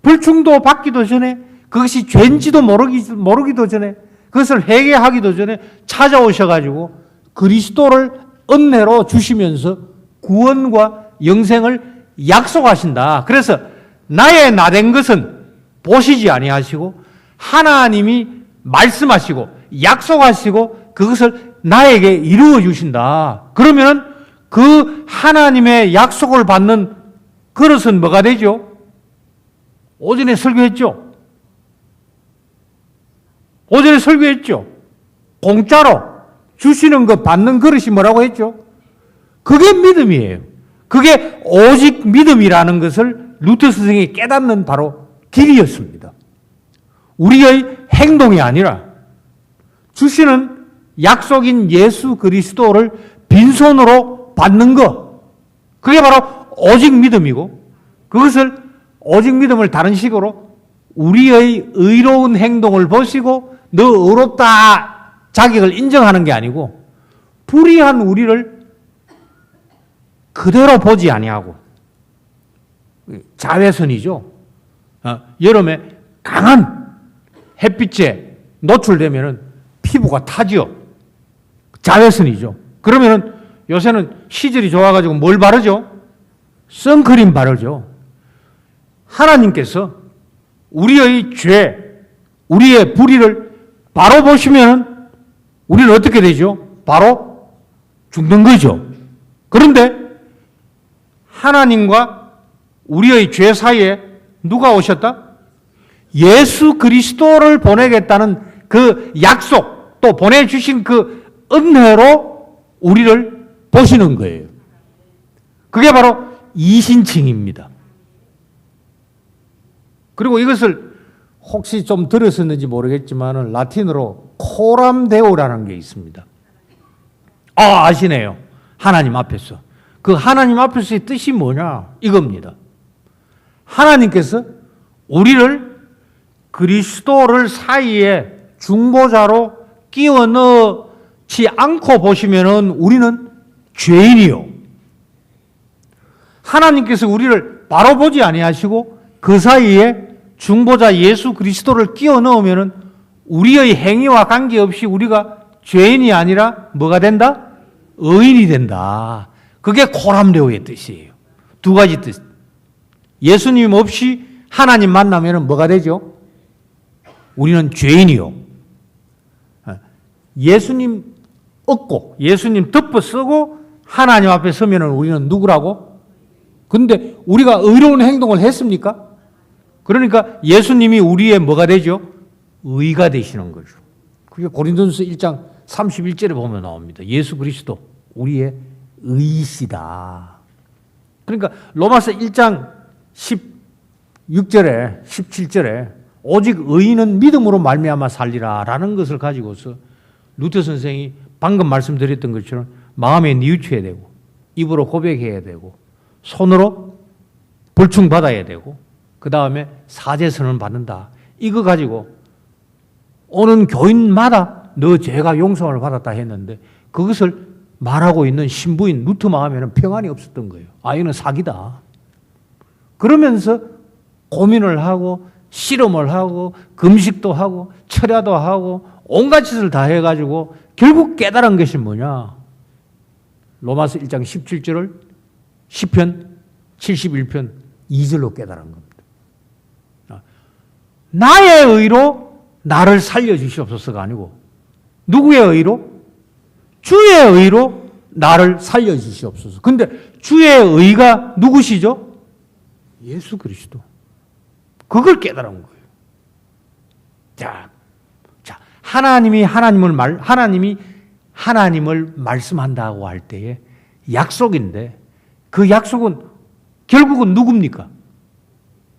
벌충도 받기도 전에 그것이 죄인지도 모르기도 전에 그것을 회개하기도 전에 찾아오셔가지고 그리스도를 은혜로 주시면서 구원과 영생을 약속하신다. 그래서 나의 나된 것은 보시지 아니하시고 하나님이 말씀하시고 약속하시고 그것을 나에게 이루어 주신다. 그러면 그 하나님의 약속을 받는 그릇은 뭐가 되죠? 오전에 설교했죠? 오전에 설교했죠? 공짜로 주시는 것 받는 그릇이 뭐라고 했죠? 그게 믿음이에요. 그게 오직 믿음이라는 것을 루터 스승이 깨닫는 바로 길이었습니다. 우리의 행동이 아니라 주시는 약속인 예수 그리스도를 빈손으로 받는 것. 그게 바로 오직 믿음이고 그것을 오직 믿음을 다른 식으로 우리의 의로운 행동을 보시고 너 의롭다 자격을 인정하는 게 아니고 불의한 우리를 그대로 보지 아니하고 자외선이죠. 여름에 강한 햇빛에 노출되면 피부가 타죠. 자외선이죠. 그러면 요새는 시절이 좋아가지고 뭘 바르죠? 선크림 바르죠. 하나님께서 우리의 죄, 우리의 불의를 바로 보시면 우리는 어떻게 되죠? 바로 죽는 거죠. 그런데 하나님과 우리의 죄 사이에 누가 오셨다? 예수 그리스도를 보내겠다는 그 약속, 또 보내주신 그 은혜로 우리를 보시는 거예요. 그게 바로 이신칭입니다. 그리고 이것을 혹시 좀 들으셨는지 모르겠지만 라틴어로 코람 데오라는 게 있습니다. 아시네요. 하나님 앞에서. 그 하나님 앞에서의 뜻이 뭐냐? 이겁니다. 하나님께서 우리를 그리스도를 사이에 중보자로 끼워 넣지 않고 보시면은 우리는 죄인이요. 하나님께서 우리를 바로 보지 아니하시고 그 사이에 중보자 예수 그리스도를 끼워 넣으면은 우리의 행위와 관계없이 우리가 죄인이 아니라 뭐가 된다? 의인이 된다. 그게 코람데오의 뜻이에요. 두 가지 뜻. 예수님 없이 하나님 만나면 뭐가 되죠? 우리는 죄인이요. 예수님 얻고 예수님 덮어 쓰고 하나님 앞에 서면 우리는 누구라고? 근데 우리가 의로운 행동을 했습니까? 그러니까 예수님이 우리의 뭐가 되죠? 의가 되시는 거죠. 그게 고린도전서 1장 31절에 보면 나옵니다. 예수 그리스도 우리의 의시다. 그러니까 로마서 1장 16절에 17절에 오직 의인은 믿음으로 말미암아 살리라라는 것을 가지고서 루터 선생이 방금 말씀드렸던 것처럼 마음에 뉘우쳐야 되고 입으로 고백해야 되고 손으로 벌충받아야 되고 그 다음에 사제선언 받는다. 이거 가지고 오는 교인마다 너 죄가 용서를 받았다 했는데 그것을 말하고 있는 신부인 루터 마음에는 평안이 없었던 거예요. 아, 이거는 사기다. 그러면서 고민을 하고 실험을 하고 금식도 하고 철야도 하고 온갖 짓을 다 해가지고 결국 깨달은 것이 뭐냐? 로마서 1장 17절을 시편 71편 2절로 깨달은 겁니다. 나의 의로 나를 살려주시옵소서가 아니고 누구의 의로? 주의 의로 나를 살려주시옵소서. 근데 주의 의가 누구시죠? 예수 그리스도. 그걸 깨달은 거예요. 자, 하나님이 하나님을 말씀한다고 할 때에 약속인데 그 약속은 결국은 누굽니까?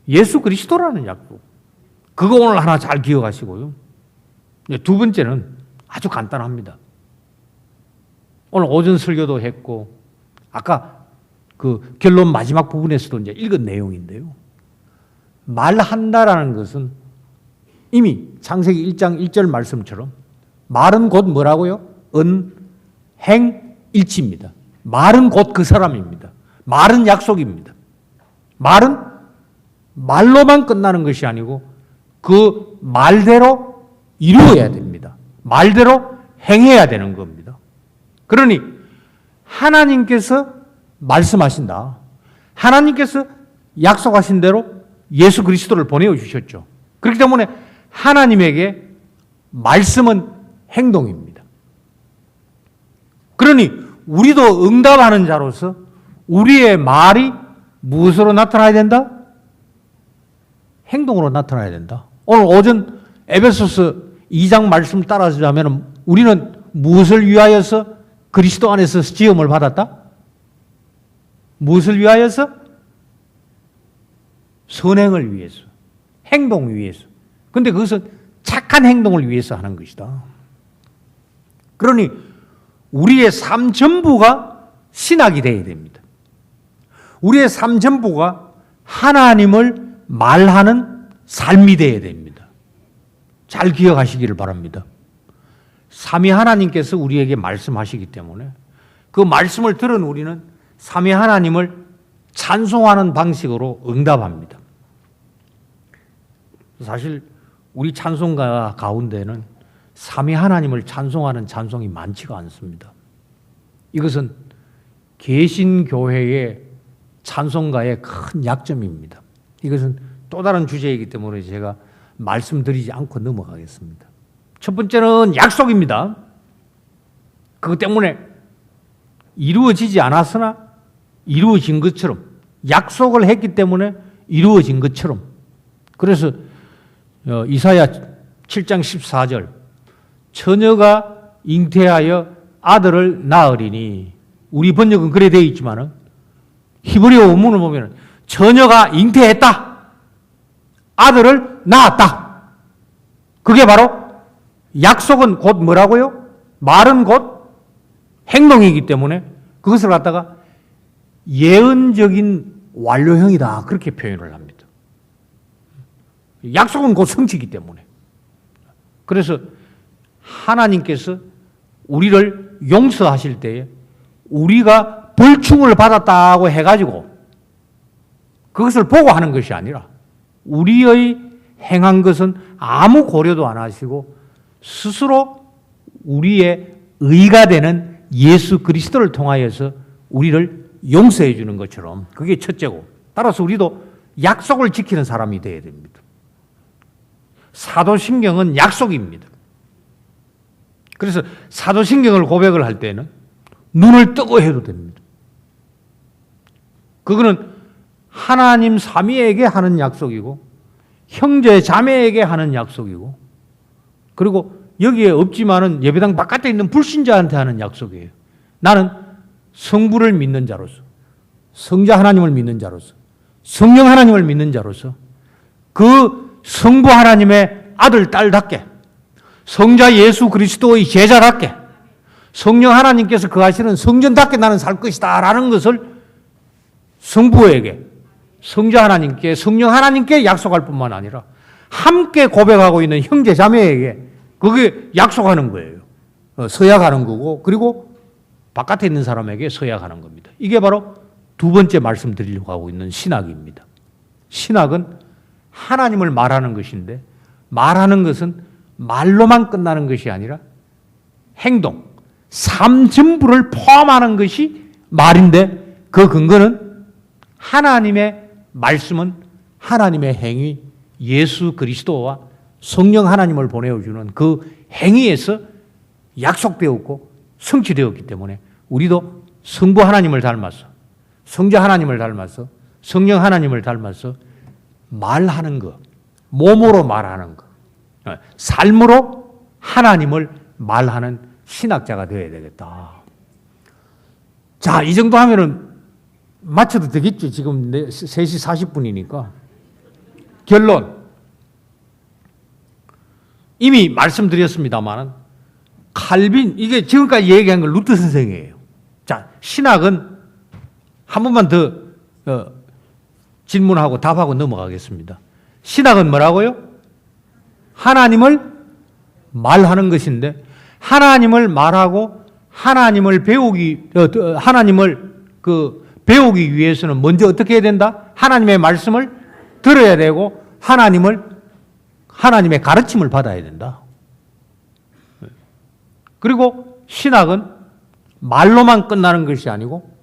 예수 그리스도라는 약속. 그거 오늘 하나 잘 기억하시고요. 두 번째는 아주 간단합니다. 오늘 오전 설교도 했고 아까 그 결론 마지막 부분에서도 이제 읽은 내용인데요. 말한다라는 것은 이미 창세기 1장 1절 말씀처럼 말은 곧 뭐라고요? 은, 행, 일치입니다. 말은 곧 그 사람입니다. 말은 약속입니다. 말은 말로만 끝나는 것이 아니고 그 말대로 이루어야 됩니다. 말대로 행해야 되는 겁니다. 그러니 하나님께서 말씀하신다. 하나님께서 약속하신 대로 예수 그리스도를 보내주셨죠. 그렇기 때문에 하나님에게 말씀은 행동입니다. 그러니 우리도 응답하는 자로서 우리의 말이 무엇으로 나타나야 된다? 행동으로 나타나야 된다. 오늘 오전 에베소서 2장 말씀 따라서자면 우리는 무엇을 위하여서 그리스도 안에서 지음을 받았다? 무엇을 위하여서? 선행을 위해서, 행동 위해서. 그런데 그것은 착한 행동을 위해서 하는 것이다. 그러니 우리의 삶 전부가 신학이 되어야 됩니다. 우리의 삶 전부가 하나님을 말하는 삶이 되어야 됩니다. 잘 기억하시기를 바랍니다. 삼위 하나님께서 우리에게 말씀하시기 때문에 그 말씀을 들은 우리는 삼위 하나님을 찬송하는 방식으로 응답합니다. 사실 우리 찬송가 가운데는 삼위 하나님을 찬송하는 찬송이 많지가 않습니다. 이것은 개신교회의 찬송가의 큰 약점입니다. 이것은 또 다른 주제이기 때문에 제가 말씀드리지 않고 넘어가겠습니다. 첫 번째는 약속입니다. 그것 때문에 이루어지지 않았으나 이루어진 것처럼, 약속을 했기 때문에 이루어진 것처럼. 그래서 이사야 7장 14절 처녀가 잉태하여 아들을 낳으리니, 우리 번역은 그래 되어 있지만 히브리어 원문을 보면 처녀가 잉태했다, 아들을 낳았다. 그게 바로 약속은 곧 뭐라고요? 말은 곧 행동이기 때문에 그것을 갖다가 예언적인 완료형이다, 그렇게 표현을 합니다. 약속은 곧 성취이기 때문에. 그래서 하나님께서 우리를 용서하실 때에 우리가 벌충을 받았다고 해가지고 그것을 보고 하는 것이 아니라 우리의 행한 것은 아무 고려도 안 하시고 스스로 우리의 의가 되는 예수 그리스도를 통하여서 우리를 용서해 주는 것처럼, 그게 첫째고, 따라서 우리도 약속을 지키는 사람이 되어야 됩니다. 사도신경은 약속입니다. 그래서 사도신경을 고백을 할 때는 눈을 뜨고 해도 됩니다. 그거는 하나님 삼위에게 하는 약속이고 형제 자매에게 하는 약속이고, 그리고 여기에 없지만은 예배당 바깥에 있는 불신자한테 하는 약속이에요. 나는 성부를 믿는 자로서, 성자 하나님을 믿는 자로서, 성령 하나님을 믿는 자로서 그 성부 하나님의 아들, 딸답게, 성자 예수 그리스도의 제자답게, 성령 하나님께서 거하시는 성전답게 나는 살 것이다 라는 것을 성부에게, 성자 하나님께, 성령 하나님께 약속할 뿐만 아니라 함께 고백하고 있는 형제 자매에게 그게 약속하는 거예요. 서약하는 거고, 그리고 바깥에 있는 사람에게 서약하는 겁니다. 이게 바로 두 번째 말씀드리려고 하고 있는 신학입니다. 신학은 하나님을 말하는 것인데, 말하는 것은 말로만 끝나는 것이 아니라 행동, 삶 전부를 포함하는 것이 말인데, 그 근거는 하나님의 말씀은 하나님의 행위, 예수 그리스도와 성령 하나님을 보내주는 그 행위에서 약속되었고 성취되었기 때문에 우리도 성부 하나님을 닮아서, 성자 하나님을 닮아서, 성령 하나님을 닮아서 말하는 것, 몸으로 말하는 것, 삶으로 하나님을 말하는 신학자가 되어야 되겠다. 자, 이 정도 하면은 맞춰도 되겠죠. 지금 3시 40분이니까. 결론. 이미 말씀드렸습니다만 칼빈, 이게 지금까지 얘기한 건 루트 선생이에요. 자, 신학은 한 번만 더 질문하고 답하고 넘어가겠습니다. 신학은 뭐라고요? 하나님을 말하는 것인데, 하나님을 말하고 하나님을 배우기 위해서는 먼저 어떻게 해야 된다? 하나님의 말씀을 들어야 되고 하나님의 가르침을 받아야 된다. 그리고 신학은 말로만 끝나는 것이 아니고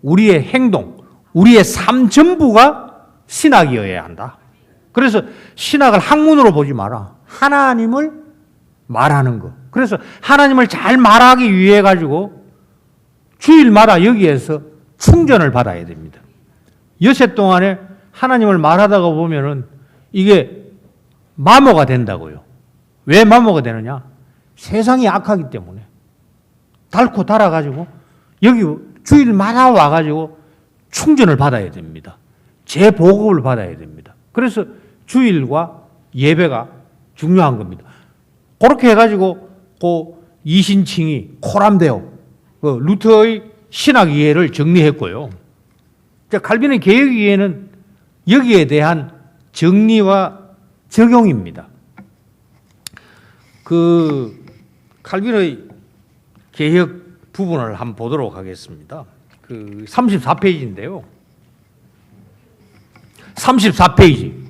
우리의 행동, 우리의 삶 전부가 신학이어야 한다. 그래서 신학을 학문으로 보지 마라. 하나님을 말하는 것. 그래서 하나님을 잘 말하기 위해 가지고 주일마다 여기에서 충전을 받아야 됩니다. 여세 동안에 하나님을 말하다가 보면은 이게 마모가 된다고요. 왜 마모가 되느냐? 세상이 악하기 때문에. 닳고 닳아가지고 여기 주일마다 와가지고 충전을 받아야 됩니다. 재보급을 받아야 됩니다. 그래서 주일과 예배가 중요한 겁니다. 그렇게 해가지고 그 이신칭이 코람데오 루터의 신학 이해를 정리했고요. 칼빈의 개혁 이해는 여기에 대한 정리와 적용입니다. 칼빈의 개혁 부분을 한번 보도록 하겠습니다. 34페이지인데요. 34페이지.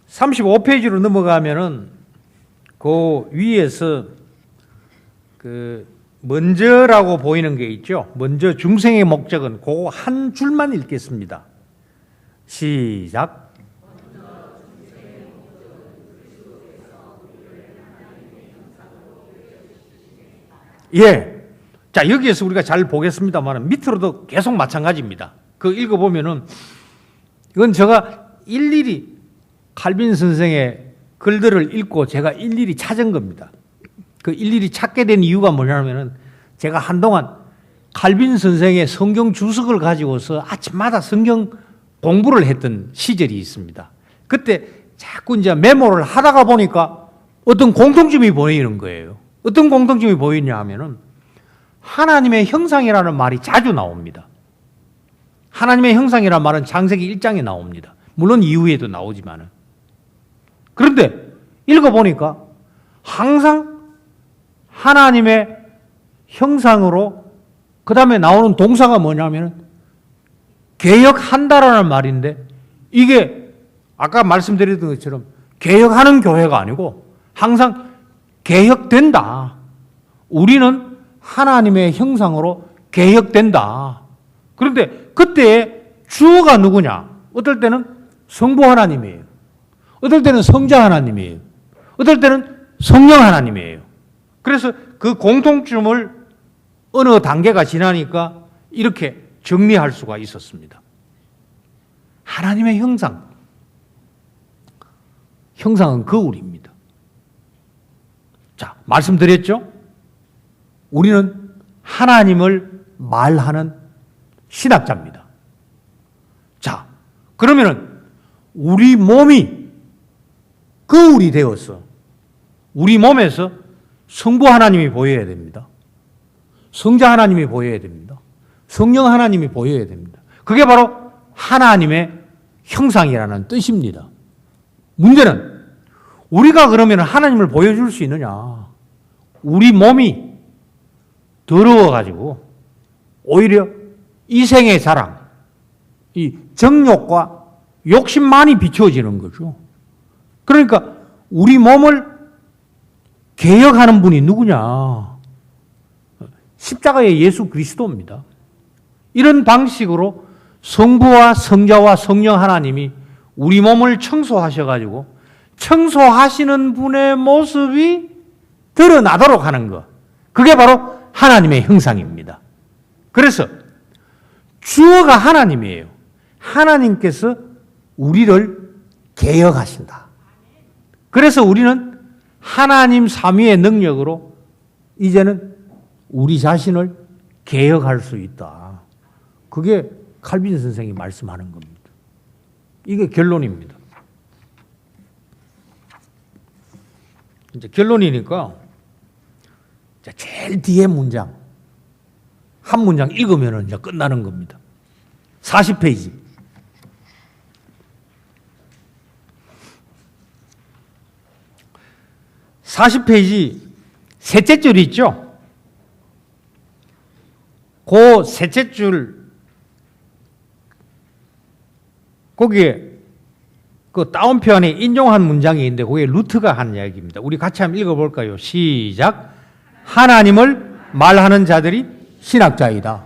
35페이지로 넘어가면은 그 위에서 먼저라고 보이는 게 있죠. 먼저 중생의 목적은 그거 한 줄만 읽겠습니다. 시작. 예. 자, 여기에서 우리가 잘 보겠습니다만 밑으로도 계속 마찬가지입니다. 읽어보면은 이건 제가 일일이 칼빈 선생의 글들을 읽고 제가 일일이 찾은 겁니다. 일일이 찾게 된 이유가 뭐냐면은 제가 한동안 칼빈 선생의 성경 주석을 가지고서 아침마다 성경 공부를 했던 시절이 있습니다. 그때 자꾸 이제 메모를 하다가 보니까 어떤 공통점이 보이는 거예요. 어떤 공통점이 보이냐 하면은 하나님의 형상이라는 말이 자주 나옵니다. 하나님의 형상이라는 말은 창세기 1장에 나옵니다. 물론 이후에도 나오지만은. 그런데 읽어보니까 항상 하나님의 형상으로 그 다음에 나오는 동사가 뭐냐면 개혁한다라는 말인데 이게 아까 말씀드렸던 것처럼 개혁하는 교회가 아니고 항상 개혁된다. 우리는 하나님의 형상으로 개혁된다. 그런데 그때의 주어가 누구냐? 어떨 때는 성부 하나님이에요. 어떨 때는 성자 하나님이에요. 어떨 때는 성령 하나님이에요. 그래서 그 공통점을 어느 단계가 지나니까 이렇게 정리할 수가 있었습니다. 하나님의 형상. 형상은 거울입니다. 자, 말씀드렸죠? 우리는 하나님을 말하는 신학자입니다. 자, 그러면은 우리 몸이 거울이 되어서 우리 몸에서 성부 하나님이 보여야 됩니다. 성자 하나님이 보여야 됩니다. 성령 하나님이 보여야 됩니다. 그게 바로 하나님의 형상이라는 뜻입니다. 문제는 우리가 그러면 하나님을 보여줄 수 있느냐? 우리 몸이 더러워가지고 오히려 이생의 자랑, 이 정욕과 욕심만이 비추어지는 거죠. 그러니까 우리 몸을 개혁하는 분이 누구냐? 십자가의 예수 그리스도입니다. 이런 방식으로 성부와 성자와 성령 하나님이 우리 몸을 청소하셔가지고 청소하시는 분의 모습이 드러나도록 하는 것. 그게 바로 하나님의 형상입니다. 그래서 주어가 하나님이에요. 하나님께서 우리를 개혁하신다. 그래서 우리는 하나님 삼위의 능력으로 이제는 우리 자신을 개혁할 수 있다. 그게 칼빈 선생이 말씀하는 겁니다. 이게 결론입니다. 이제 결론이니까 제일 뒤에 문장, 한 문장 읽으면 이제 끝나는 겁니다. 40페이지. 40페이지 셋째 줄 있죠? 그 셋째 줄 거기에 그 따옴표 안에 인용한 문장이 있는데 그게 루트가 한 이야기입니다. 우리 같이 한번 읽어볼까요? 시작. 하나님을 말하는 자들이 신학자이다.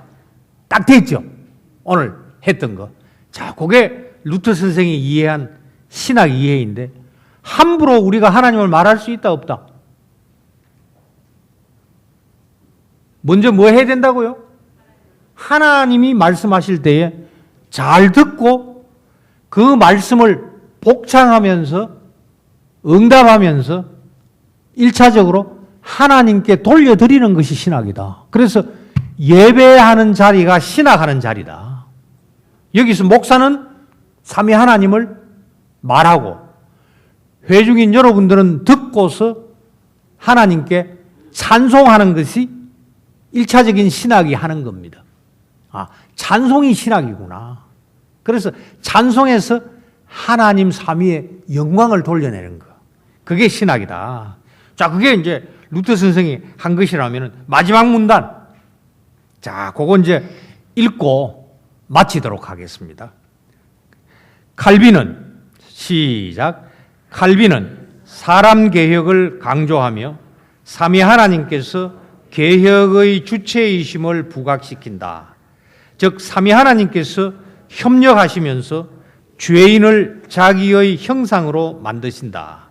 딱 돼 있죠? 오늘 했던 거. 자, 그게 루트 선생이 이해한 신학 이해인데 함부로 우리가 하나님을 말할 수 있다 없다? 먼저 뭐 해야 된다고요? 하나님이 말씀하실 때에 잘 듣고 그 말씀을 복창하면서 응답하면서 1차적으로 하나님께 돌려드리는 것이 신학이다. 그래서 예배하는 자리가 신학하는 자리다. 여기서 목사는 삼위 하나님을 말하고 회중인 여러분들은 듣고서 하나님께 찬송하는 것이 1차적인 신학이 하는 겁니다. 아, 찬송이 신학이구나. 그래서 찬송에서 하나님 삼위의 영광을 돌려내는 거. 그게 신학이다. 자, 그게 이제 루터 선생이 한 것이라면 마지막 문단. 자, 그거 이제 읽고 마치도록 하겠습니다. 칼빈은 시작. 칼빈은 사람 개혁을 강조하며 삼위 하나님께서 개혁의 주체이심을 부각시킨다. 즉 삼위 하나님께서 협력하시면서 죄인을 자기의 형상으로 만드신다.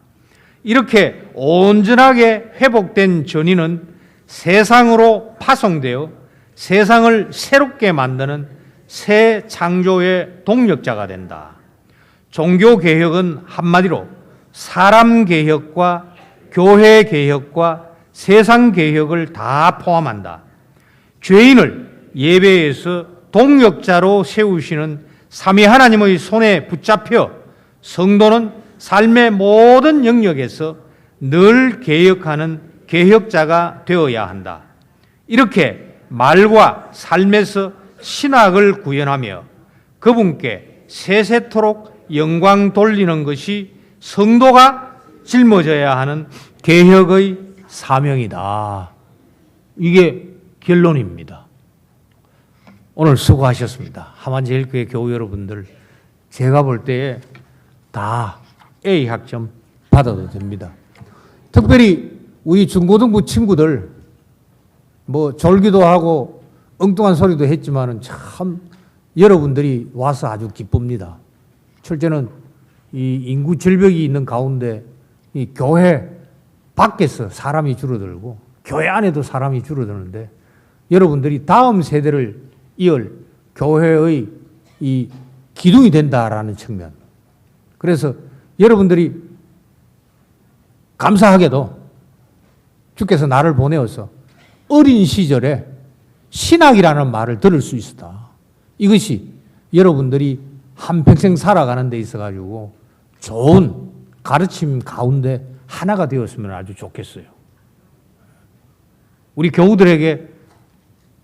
이렇게 온전하게 회복된 전인은 세상으로 파송되어 세상을 새롭게 만드는 새 창조의 동력자가 된다. 종교 개혁은 한마디로 사람 개혁과 교회 개혁과 세상 개혁을 다 포함한다. 죄인을 예배에서 동력자로 세우시는 삼위 하나님의 손에 붙잡혀 성도는 삶의 모든 영역에서 늘 개혁하는 개혁자가 되어야 한다. 이렇게 말과 삶에서 신학을 구현하며 그분께 세세토록 영광 돌리는 것이 성도가 짊어져야 하는 개혁의 사명이다. 이게 결론입니다. 오늘 수고하셨습니다. 함안제일교회 교우 여러분들, 제가 볼 때에 다 A 학점 받아도 됩니다. 특별히 우리 중고등부 친구들 뭐 졸기도 하고 엉뚱한 소리도 했지만은 참 여러분들이 와서 아주 기쁩니다. 첫째는 이 인구 절벽이 있는 가운데 이 교회 밖에서 사람이 줄어들고 교회 안에도 사람이 줄어드는데 여러분들이 다음 세대를 이을 교회의 이 기둥이 된다라는 측면. 그래서 여러분들이 감사하게도 주께서 나를 보내어서 어린 시절에 신학이라는 말을 들을 수 있었다. 이것이 여러분들이 한평생 살아가는 데 있어가지고 좋은 가르침 가운데 하나가 되었으면 아주 좋겠어요. 우리 교우들에게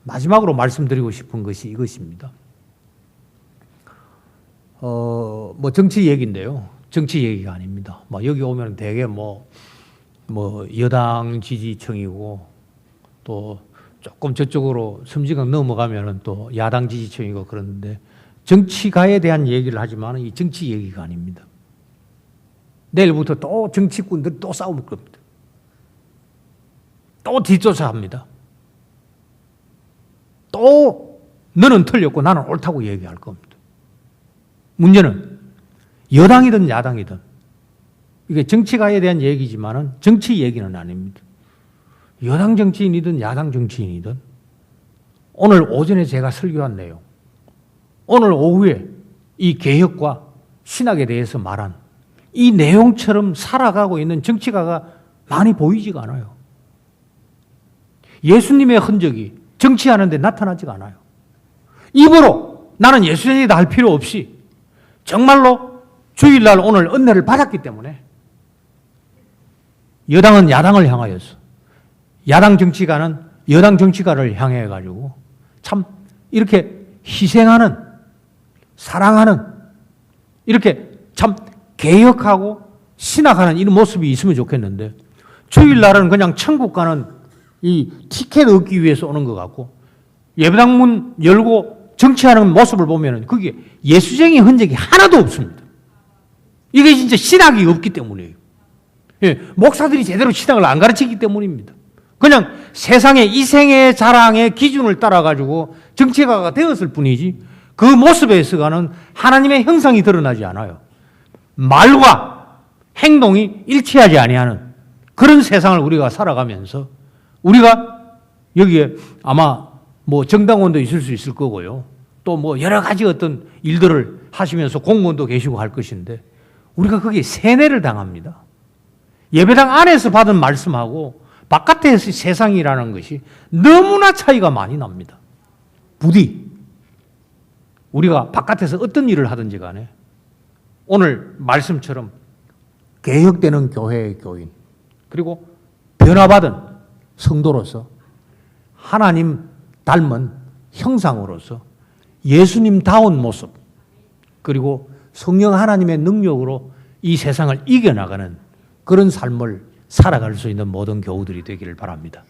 마지막으로 말씀드리고 싶은 것이 이것입니다. 뭐 정치 얘기인데요. 정치 얘기가 아닙니다. 뭐 여기 오면 되게 뭐 여당 지지층이고 또 조금 저쪽으로 섬진강 넘어가면은 또 야당 지지층이고 그러는데 정치가에 대한 얘기를 하지만 이 정치 얘기가 아닙니다. 내일부터 또 정치꾼들이 또 싸울 겁니다. 또 뒷조사합니다. 또 너는 틀렸고 나는 옳다고 얘기할 겁니다. 문제는 여당이든 야당이든 이게 정치가에 대한 얘기지만은 정치 얘기는 아닙니다. 여당 정치인이든 야당 정치인이든 오늘 오전에 제가 설교한 내용, 오늘 오후에 이 개혁과 신학에 대해서 말한 이 내용처럼 살아가고 있는 정치가가 많이 보이지가 않아요. 예수님의 흔적이 정치하는 데 나타나지가 않아요. 입으로 나는 예수님이다 할 필요 없이 정말로 주일날 오늘 은혜를 받았기 때문에 여당은 야당을 향하여서 야당 정치가는 여당 정치가를 향해 가지고 참 이렇게 희생하는 사랑하는 이렇게 참 개혁하고 신학하는 이런 모습이 있으면 좋겠는데 주일날은 그냥 천국 가는 이 티켓 얻기 위해서 오는 것 같고, 예배당 문 열고 정치하는 모습을 보면은 그게 예수쟁이 흔적이 하나도 없습니다. 이게 진짜 신학이 없기 때문이에요. 예, 목사들이 제대로 신학을 안 가르치기 때문입니다. 그냥 세상의 이생의 자랑의 기준을 따라가지고 정치가가 되었을 뿐이지 그 모습에서가는 하나님의 형상이 드러나지 않아요. 말과 행동이 일치하지 아니하는 그런 세상을 우리가 살아가면서 우리가 여기에 아마 뭐 정당원도 있을 수 있을 거고요. 또 뭐 여러 가지 어떤 일들을 하시면서 공무원도 계시고 할 것인데 우리가 거기에 세뇌를 당합니다. 예배당 안에서 받은 말씀하고 바깥의 세상이라는 것이 너무나 차이가 많이 납니다. 부디 우리가 바깥에서 어떤 일을 하든지 간에 오늘 말씀처럼 개혁되는 교회의 교인 그리고 변화받은 성도로서 하나님 닮은 형상으로서 예수님다운 모습 그리고 성령 하나님의 능력으로 이 세상을 이겨나가는 그런 삶을 살아갈 수 있는 모든 교우들이 되기를 바랍니다.